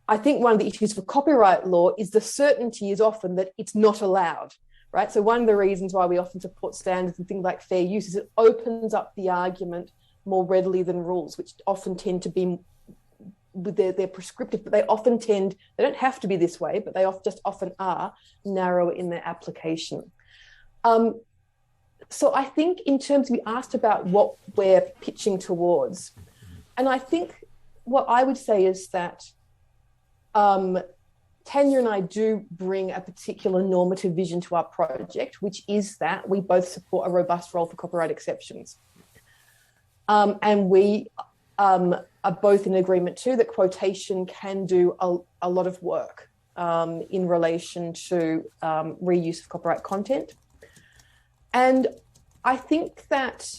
I think one of the issues for copyright law is the certainty is often that it's not allowed, right? So one of the reasons why we often support standards and things like fair use is it opens up the argument more readily than rules, which often tend to be, they're prescriptive, but they don't have to be this way, but they just often are narrower in their application. So I think in terms, we asked about what we're pitching towards. And I think what I would say is that Tanya and I do bring a particular normative vision to our project, which is that we both support a robust role for copyright exceptions. And we are both in agreement too that quotation can do a lot of work in relation to reuse of copyright content. And I think that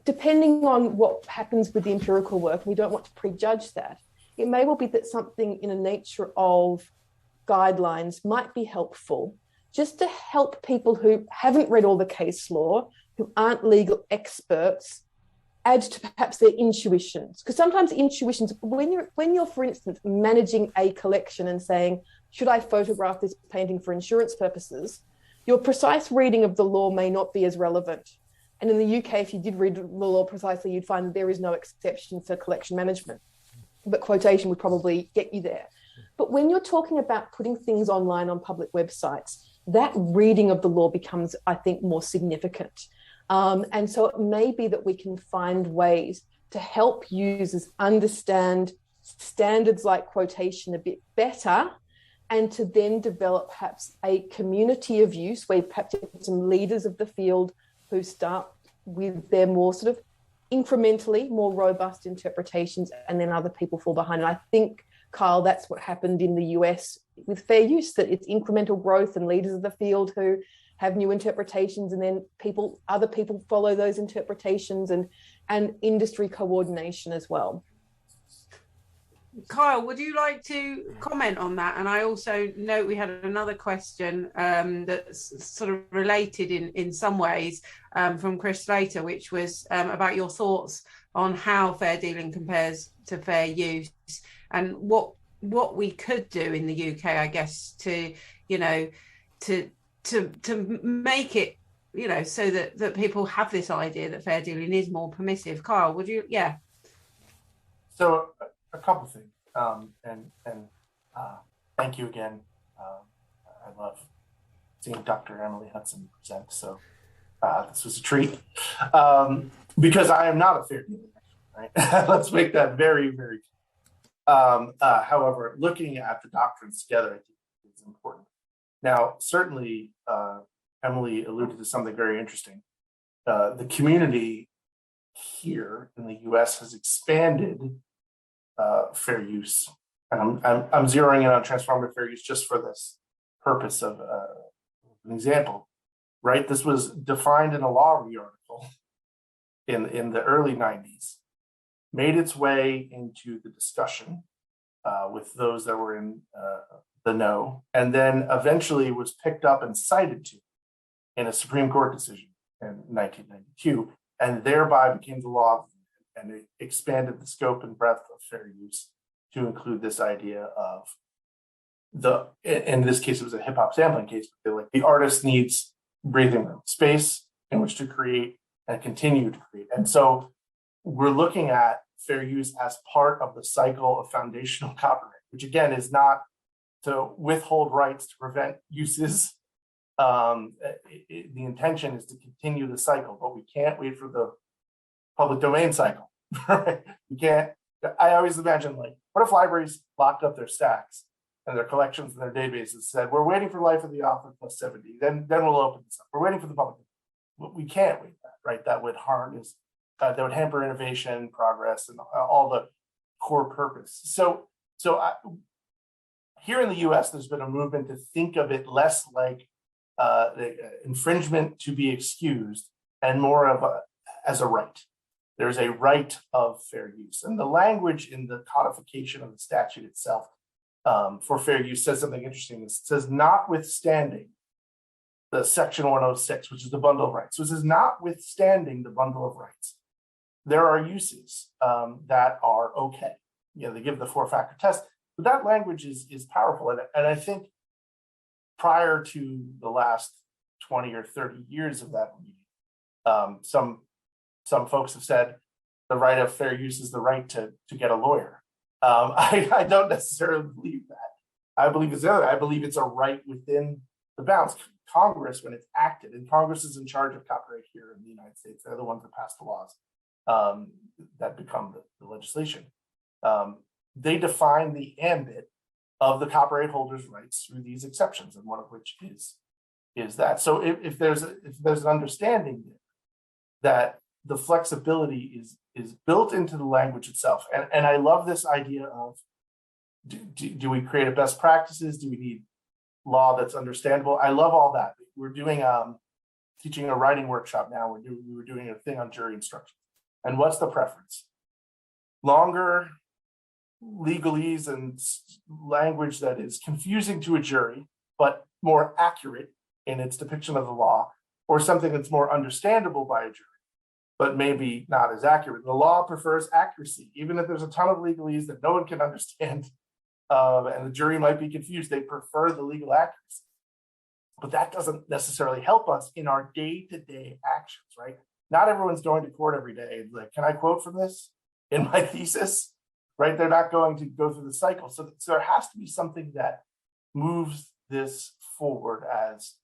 depending on what happens with the empirical work, we don't want to prejudge that. It may well be that something in the nature of guidelines might be helpful just to help people who haven't read all the case law, who aren't legal experts, add to perhaps their intuitions. Because sometimes intuitions, when you're, for instance, managing a collection and saying, should I photograph this painting for insurance purposes, your precise reading of the law may not be as relevant. And in the UK, if you did read the law precisely, you'd find that there is no exception for collection management. But quotation would probably get you there. But when you're talking about putting things online on public websites, that reading of the law becomes, I think, more significant. And so it may be that we can find ways to help users understand standards like quotation a bit better, and to then develop perhaps a community of use where perhaps some leaders of the field who start with their more sort of incrementally more robust interpretations, and then other people fall behind. And I think, Kyle, that's what happened in the US with fair use, that it's incremental growth and leaders of the field who have new interpretations, and then other people follow those interpretations, and industry coordination as well. Kyle, would you like to comment on that? And I also note we had another question that's sort of related in some ways from Chris Slater, which was about your thoughts on how fair dealing compares to fair use, and what we could do in the UK, I guess, to make it, so that people have this idea that fair dealing is more permissive. Kyle, would you? Yeah. So a couple things, and thank you again. I love seeing Dr. Emily Hudson present. So this was a treat, because I am not a fair dealer, right? Let's make that very, very clear. However, looking at the doctrines together, I think is important. Now, certainly, Emily alluded to something very interesting. The community here in the U.S. has expanded fair use. And I'm zeroing in on transformative fair use just for this purpose of an example, right? This was defined in a law review article in the early 90s, made its way into the discussion with those that were in the know, and then eventually was picked up and cited to in a Supreme Court decision in 1992, and thereby became the law, and it expanded the scope and breadth of fair use to include this idea of in this case, it was a hip hop sampling case, but like the artist needs breathing room, space in which to create and continue to create. And so we're looking at fair use as part of the cycle of foundational copyright, which again is not to withhold rights to prevent uses. The intention is to continue the cycle, but we can't wait for the public domain cycle. Right? We can't. I always imagine, like, what if libraries locked up their stacks and their collections and their databases, said, we're waiting for life of the author plus 70, then we'll open this up. We're waiting for the public. We can't wait that, right? That would that would hamper innovation, progress, and all the core purpose. So here in the US, there's been a movement to think of it less like infringement to be excused and more of as a right. There's a right of fair use. And the language in the codification of the statute itself for fair use says something interesting. It says, notwithstanding the section 106, which is the bundle of rights. So it says, notwithstanding the bundle of rights, there are uses that are okay. They give the 4-factor test, but that language is powerful. And I think prior to the last 20 or 30 years of that reading, some folks have said the right of fair use is the right to get a lawyer. I don't necessarily believe that. I believe it's the other. I believe it's a right within the bounds. Congress, when it's acted, and Congress is in charge of copyright here in the United States, they're the ones that pass the laws that become the legislation. They define the ambit of the copyright holder's rights through these exceptions, and one of which is that. So if there's an understanding that the flexibility is built into the language itself, and I love this idea of do we create a best practices? Do we need law that's understandable? I love all that. We're doing teaching a writing workshop now. We were doing a thing on jury instruction, and what's the preference? Longer legalese and language that is confusing to a jury, but more accurate in its depiction of the law, or something that's more understandable by a jury, but maybe not as accurate. The law prefers accuracy, even if there's a ton of legalese that no one can understand, and the jury might be confused. They prefer the legal accuracy, but that doesn't necessarily help us in our day-to-day actions, right? Not everyone's going to court every day. Like, can I quote from this in my thesis? Right? They're not going to go through the cycle. So there has to be something that moves this forward as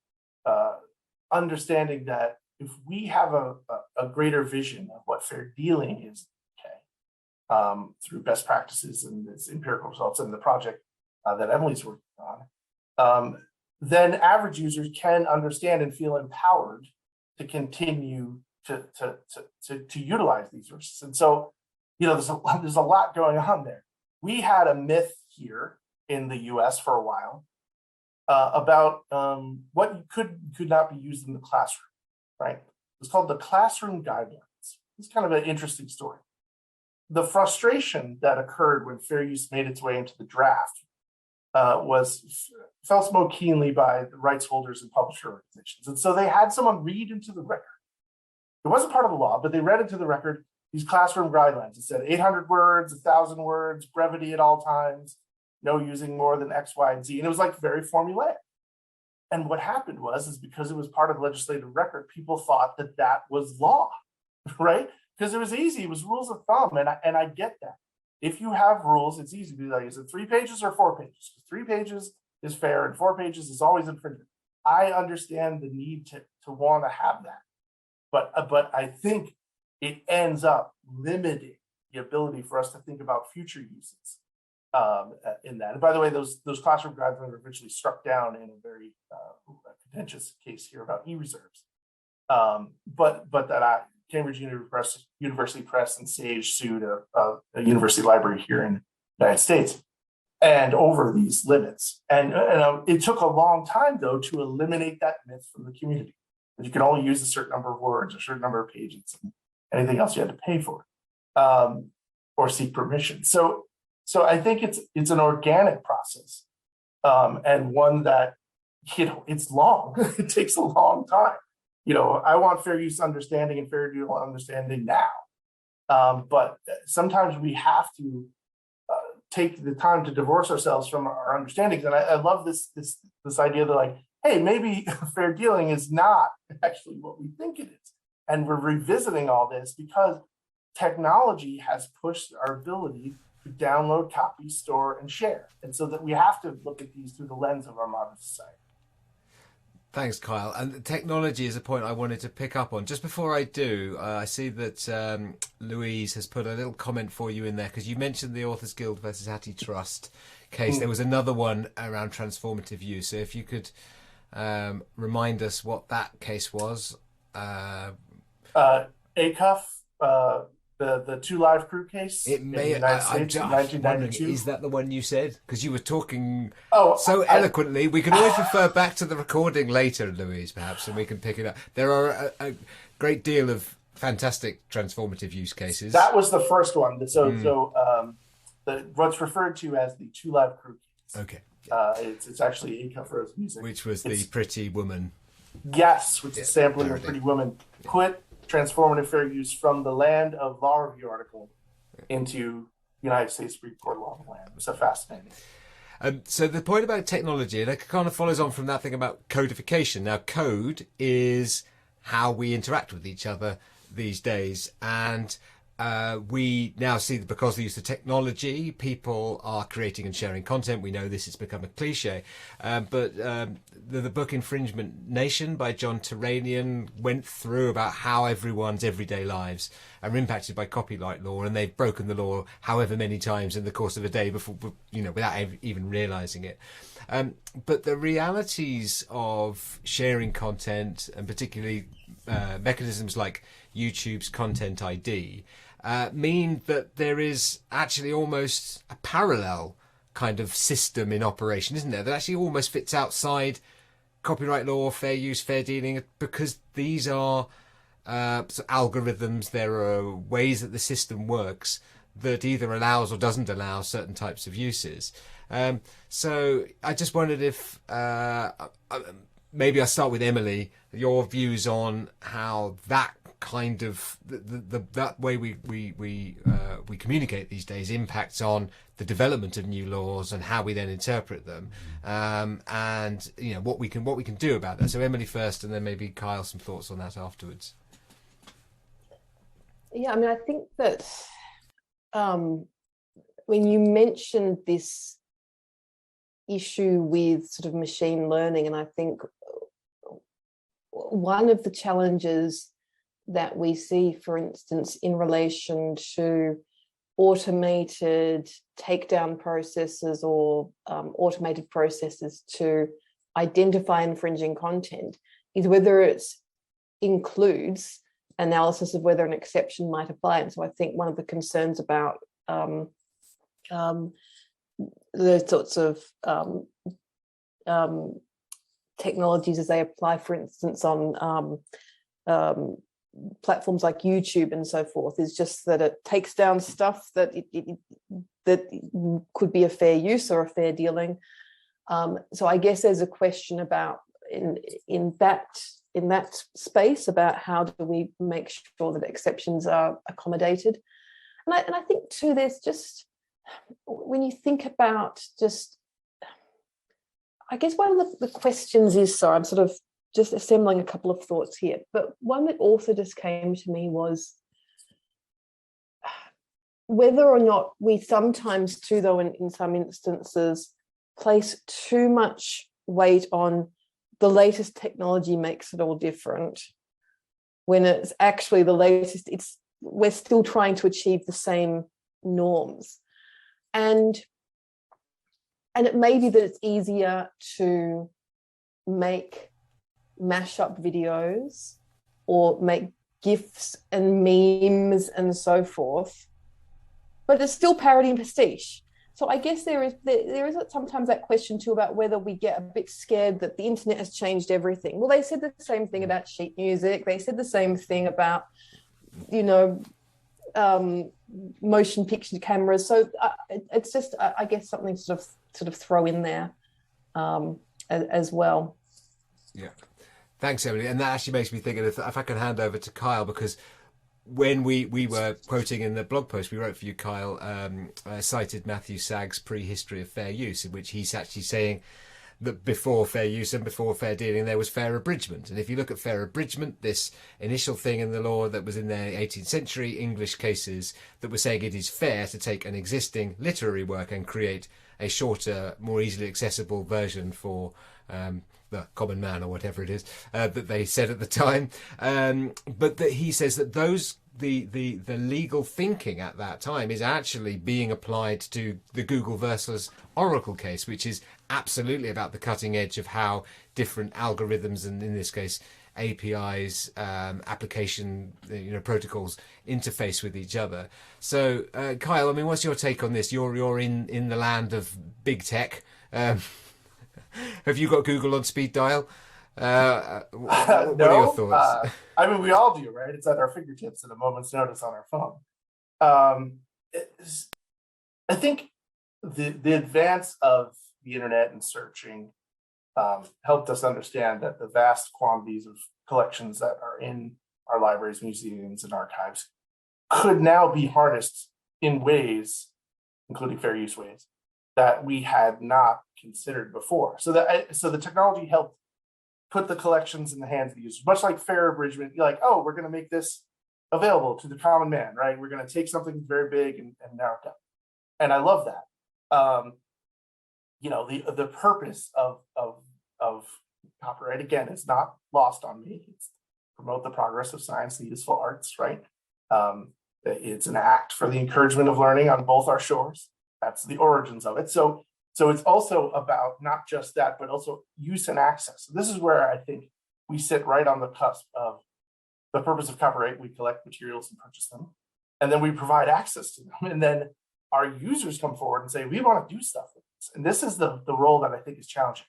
understanding that if we have a greater vision of what fair dealing is, through best practices and its empirical results in the project that Emily's working on, then average users can understand and feel empowered to continue to utilize these resources. And so, there's a lot going on there. We had a myth here in the US for a while about what could not be used in the classroom, right? It's called the classroom guidelines. It's kind of an interesting story. The frustration that occurred when fair use made its way into the draft was felt most keenly by the rights holders and publisher organizations. And so they had someone read into the record. It wasn't part of the law, but they read into the record these classroom guidelines. It said 800 words, 1,000 words, brevity at all times, no using more than X, Y, and Z. And it was like very formulaic. And what happened is because it was part of the legislative record, people thought that was law, right? Because it was easy. It was rules of thumb. And I get that. If you have rules, it's easy to do that. Is it 3 pages or 4 pages? 3 pages is fair and 4 pages is always infringement. I understand the need to want to have that. But I think it ends up limiting the ability for us to think about future uses in that. And by the way, those classroom guidelines were eventually struck down in a very contentious case here about e-reserves. But that Cambridge University Press and Sage sued a university library here in the United States, and over these limits. And it took a long time, though, to eliminate that myth from the community. You can only use a certain number of words, a certain number of pages, and anything else you had to pay for or seek permission. So I think it's an organic process, and one that it's long. It takes a long time. I want fair use understanding and fair deal understanding now, but sometimes we have to take the time to divorce ourselves from our understandings. And I love this idea that, like, hey, maybe fair dealing is not actually what we think it is. And we're revisiting all this because technology has pushed our ability to download, copy, store, and share. And so that we have to look at these through the lens of our modern society. Thanks, Kyle. And technology is a point I wanted to pick up on. Just before I do, I see that Louise has put a little comment for you in there, because you mentioned the Authors Guild versus Antitrust case. There was another one around transformative use. So if you could remind us what that case was. ACUF, the Two Live Crew case. It may. In the United States in 1992. Is that the one you said? Because you were talking so eloquently. We can always refer back to the recording later, Louise, perhaps, and we can pick it up. There are a great deal of fantastic transformative use cases. That was the first one. So what's referred to as the Two Live Crew case. Okay. It's actually ACUF Rose Music, which was the Pretty Woman. Yes, which is sampling of Pretty Woman. Put transformative fair use from the land of law review article into United States Supreme Court law of the land. It was so fascinating. So the point about technology, and it kind of follows on from that thing about codification. Now, code is how we interact with each other these days, and we now see that because of the use of technology, people are creating and sharing content. We know this has become a cliche, but the book Infringement Nation by John Turanian went through about how everyone's everyday lives are impacted by copyright law, and they've broken the law however many times in the course of a day before, without even realizing it. But the realities of sharing content, and particularly mechanisms like YouTube's Content ID, mean that there is actually almost a parallel kind of system in operation, isn't there? That actually almost fits outside copyright law, fair use, fair dealing, because these are algorithms. There are ways that the system works that either allows or doesn't allow certain types of uses. So I just wondered if maybe I'll start with Emily, your views on how that kind of that way we communicate these days impacts on the development of new laws and how we then interpret them, and what we can do about that. So Emily first, and then maybe Kyle, some thoughts on that afterwards. Yeah, I mean, I think that when you mentioned this issue with sort of machine learning, and I think one of the challenges that we see, for instance, in relation to automated takedown processes or automated processes to identify infringing content, is whether it includes analysis of whether an exception might apply. And so I think one of the concerns about those sorts of technologies as they apply, for instance, on platforms like YouTube and so forth, is just that it takes down stuff that that could be a fair use or a fair dealing. So I guess there's a question about in that space about how do we make sure that exceptions are accommodated. And I think too, there's just, when you think about just, I guess one of the questions is, so I'm sort of just assembling a couple of thoughts here, but one that also just came to me was whether or not we sometimes too, though, in some instances, place too much weight on the latest technology makes it all different, when it's actually the latest, we're still trying to achieve the same norms. And it may be that it's easier to make mashup videos or make GIFs and memes and so forth, but it's still parody and pastiche. So I guess there is sometimes that question too about whether we get a bit scared that the internet has changed everything. Well, they said the same thing about sheet music. They said the same thing about, motion picture cameras. So it's just, I guess, something sort of throw in there as well. Yeah. Thanks, Emily. And that actually makes me think, if I can hand over to Kyle, because when we were quoting in the blog post we wrote for you, Kyle, cited Matthew Sagg's Prehistory of Fair Use, in which he's actually saying that before fair use and before fair dealing there was fair abridgment. And if you look at fair abridgment, this initial thing in the law that was in the 18th century English cases that was saying it is fair to take an existing literary work and create a shorter, more easily accessible version for the common man, or whatever it is that they said at the time, but that he says that the legal thinking at that time is actually being applied to the Google versus Oracle case, which is absolutely about the cutting edge of how different algorithms, and in this case APIs, application protocols, interface with each other. So Kyle, I mean, what's your take on this? You're in the land of big tech. Have you got Google on speed dial? What are your thoughts? I mean, we all do, right? It's at our fingertips at a moment's notice on our phone. I think the advance of the internet and searching helped us understand that the vast quantities of collections that are in our libraries, museums, and archives could now be harnessed in ways, including fair use ways, that we had not considered before. So the technology helped put the collections in the hands of the users, much like fair abridgment. You're like, oh, we're going to make this available to the common man, right? We're going to take something very big and narrow it down. And I love that. You know, the purpose of copyright, again, is not lost on me. It's promote the progress of science and useful arts, right? It's an act for the encouragement of learning on both our shores. That's the origins of it. So it's also about not just that, but also use and access. This is where I think we sit right on the cusp of the purpose of copyright. We collect materials and purchase them, and then we provide access to them. And then our users come forward and say, we want to do stuff with this. And this is the role that I think is challenging.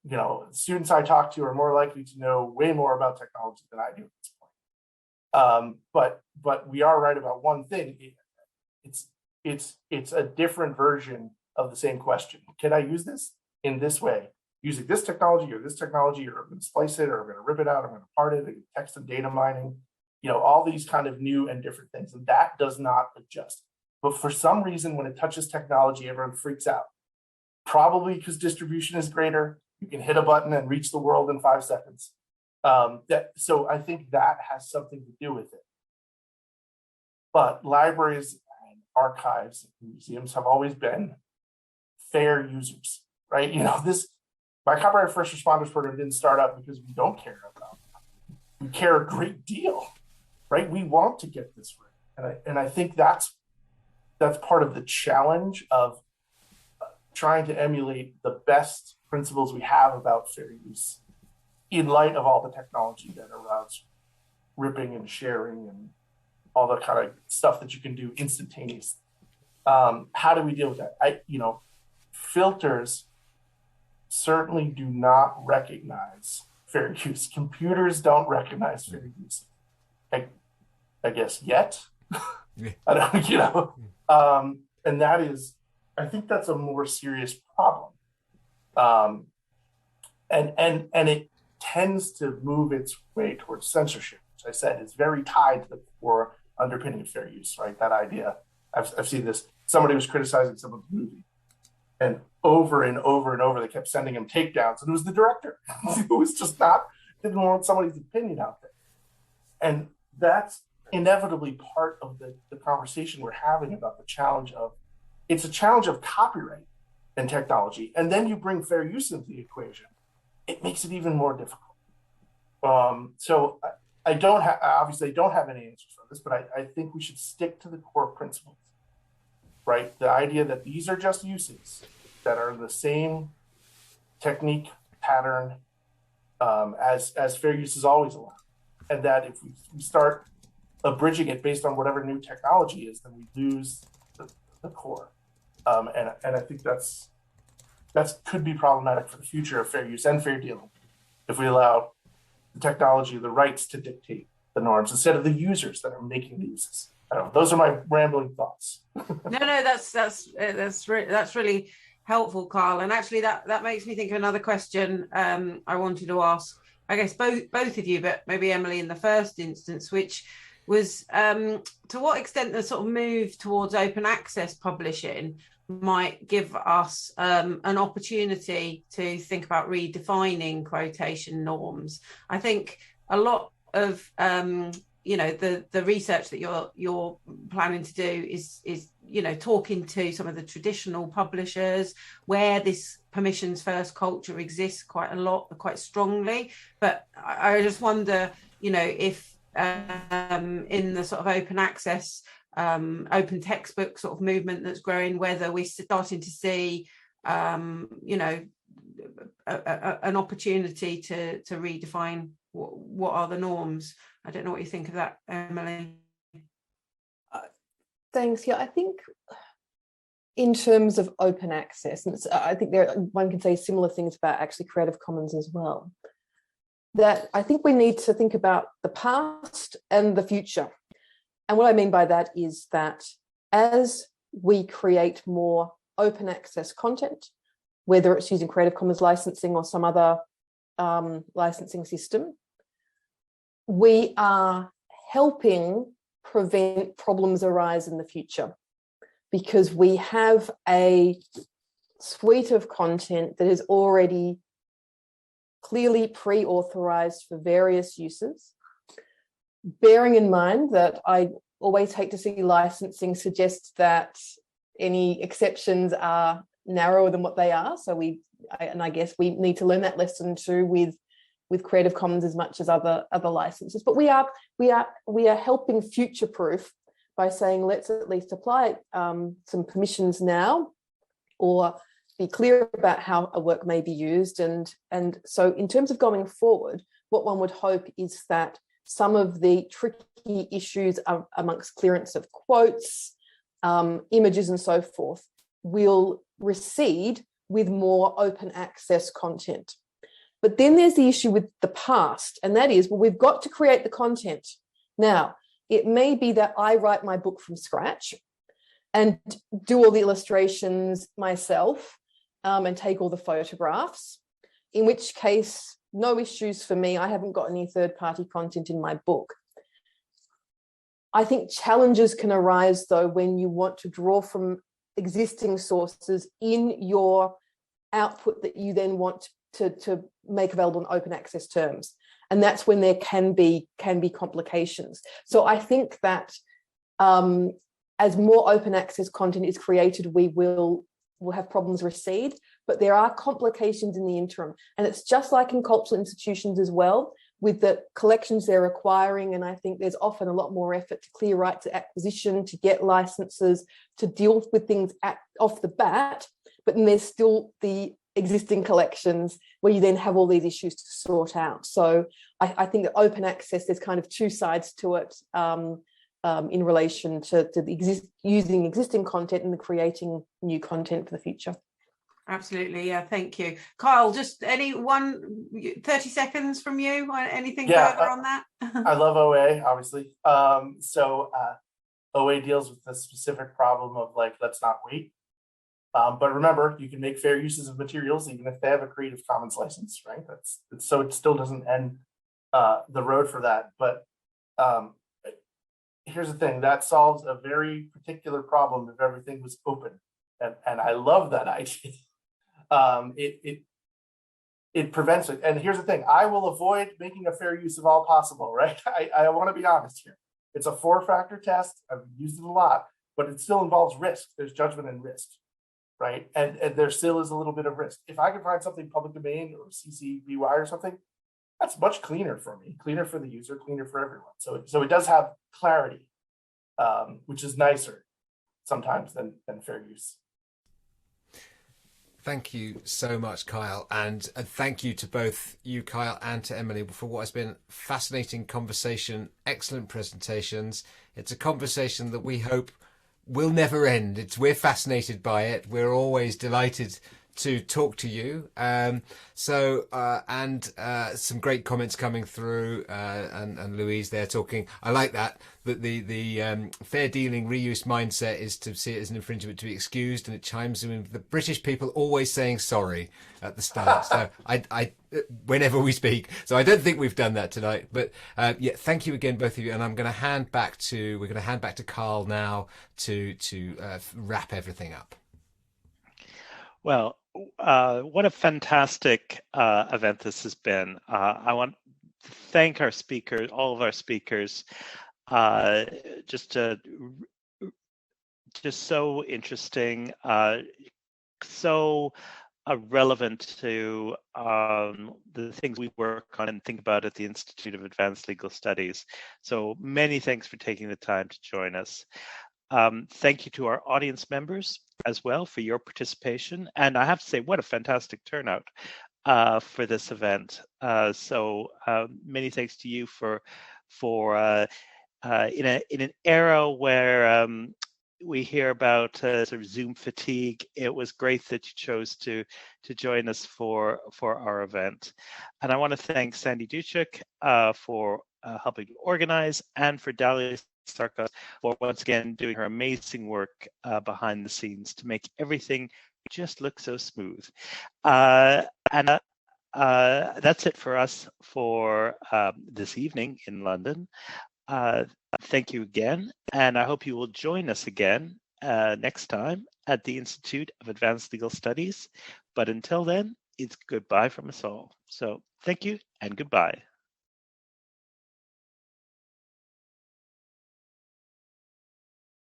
You know, students I talk to are more likely to know way more about technology than I do at this point. But we are right about one thing. It's a different version of the same question. Can I use this in this way? Using this technology, or I'm going to splice it, or I'm going to rip it out, I'm going to part it, text and data mining, you know, all these kind of new and different things. And that does not adjust. But for some reason, when it touches technology, everyone freaks out. Probably because distribution is greater. You can hit a button and reach the world in 5 seconds. So I think that has something to do with it. But libraries and archives and museums have always been fair users, right? You know, my copyright first responders program didn't start up because we don't care about it. We care a great deal, right? We want to get this right. And I think that's part of the challenge of trying to emulate the best principles we have about fair use in light of all the technology that allows ripping and sharing and all the kind of stuff that you can do instantaneously. How do we deal with that? Filters certainly do not recognize fair use. Computers don't recognize fair use. I guess yet. Yeah. I don't, and that is, I think that's a more serious problem. And it tends to move its way towards censorship, which I said is very tied to the core underpinning of fair use, right? That idea, I've seen this, somebody was criticizing someone's movie, and over and over, they kept sending him takedowns, and it was the director who was just didn't want somebody's opinion out there. And that's inevitably part of the conversation we're having about the challenge of, it's a challenge of copyright and technology. And then you bring fair use into the equation, it makes it even more difficult. So I don't have, obviously I don't have any answers for this, but I think we should stick to the core principles, right? The idea that these are just uses that are the same technique pattern as fair use is always allowed. And that if we start abridging it based on whatever new technology is, then we lose the core. And I think that could be problematic for the future of fair use and fair dealing if we allow the technology, the rights to dictate the norms instead of the users that are making the uses. I don't know, those are my rambling thoughts. No, that's really helpful, Carl. And actually, that makes me think of another question I wanted to ask. I guess both of you, but maybe Emily in the first instance, which was to what extent the sort of move towards open access publishing might give us an opportunity to think about redefining quotation norms. I think a lot of the research that you're planning to do is talking to some of the traditional publishers where this permissions first culture exists quite strongly. But I just wonder, if in the sort of open access, open textbook sort of movement that's growing, whether we're starting to see, an opportunity to redefine what are the norms. I don't know what you think of that, Emily. Thanks. Yeah, I think in terms of open access, and I think one can say similar things about actually Creative Commons as well, that I think we need to think about the past and the future. And what I mean by that is that as we create more open access content, whether it's using Creative Commons licensing or some other licensing system, we are helping prevent problems arise in the future because we have a suite of content that is already clearly pre-authorized for various uses. bearing in mind that I always hate to see licensing suggest that any exceptions are narrower than what they are. So I guess we need to learn that lesson too with Creative Commons as much as other licenses. But we are helping future-proof by saying let's at least apply some permissions now, or be clear about how a work may be used. And so in terms of going forward, what one would hope is that some of the tricky issues amongst clearance of quotes, images and so forth will recede with more open access content. But then there's the issue with the past, and that is, well, we've got to create the content. Now, it may be that I write my book from scratch and do all the illustrations myself, and take all the photographs, in which case, no issues for me. I haven't got any third-party content in my book. I think challenges can arise, though, when you want to draw from existing sources in your output that you then want to make available in open access terms. And that's when there can be complications. So I think that as more open access content is created, we'll have problems recede, but there are complications in the interim. And it's just like in cultural institutions as well, with the collections they're acquiring. And I think there's often a lot more effort to clear rights of acquisition, to get licenses, to deal with things off the bat, but then there's still the existing collections where you then have all these issues to sort out. So I think that open access, there's kind of two sides to it in relation to using existing content and creating new content for the future. Absolutely, yeah, thank you. Kyle, just 30 seconds from you, anything further on that? I love OA, obviously. OA deals with the specific problem of like, let's not wait. But remember, you can make fair uses of materials even if they have a Creative Commons license, right? So it still doesn't end the road for that. But here's the thing, that solves a very particular problem if everything was open. And I love that idea. It prevents it. And here's the thing, I will avoid making a fair use of all possible, right? I want to be honest here. It's a 4-factor test. I've used it a lot, but it still involves risk. There's judgment and risk, right? And there still is a little bit of risk. If I can find something public domain or CC BY or something, that's much cleaner for me, cleaner for the user, cleaner for everyone. So it does have clarity, which is nicer sometimes than fair use. Thank you so much, Kyle, and thank you to both you, Kyle, and to Emily for what has been fascinating conversation, excellent presentations. It's a conversation that we hope will never end. We're fascinated by it. We're always delighted to talk to you. Some great comments coming through, and Louise there talking. I like that the fair dealing reuse mindset is to see it as an infringement to be excused, and it chimes in with the British people always saying sorry at the start. So I whenever we speak. So I don't think we've done that tonight, but yeah, thank you again, both of you. And we're going to hand back to Carl now to wrap everything up. Well, what a fantastic event this has been. I want to thank our speakers, all of our speakers, just so interesting, so relevant to the things we work on and think about at the Institute of Advanced Legal Studies. So many thanks for taking the time to join us. Thank you to our audience members as well for your participation. And I have to say, what a fantastic turnout for this event. So many thanks to you for in an era where we hear about sort of Zoom fatigue. It was great that you chose to join us for our event. And I want to thank Sandy Duchik for helping to organize, and for Dalia Sarkos for once again doing her amazing work behind the scenes to make everything just look so smooth. That's it for us for this evening in London. Thank you again, and I hope you will join us again next time at the Institute of Advanced Legal Studies. But until then, it's goodbye from us all. So thank you and goodbye.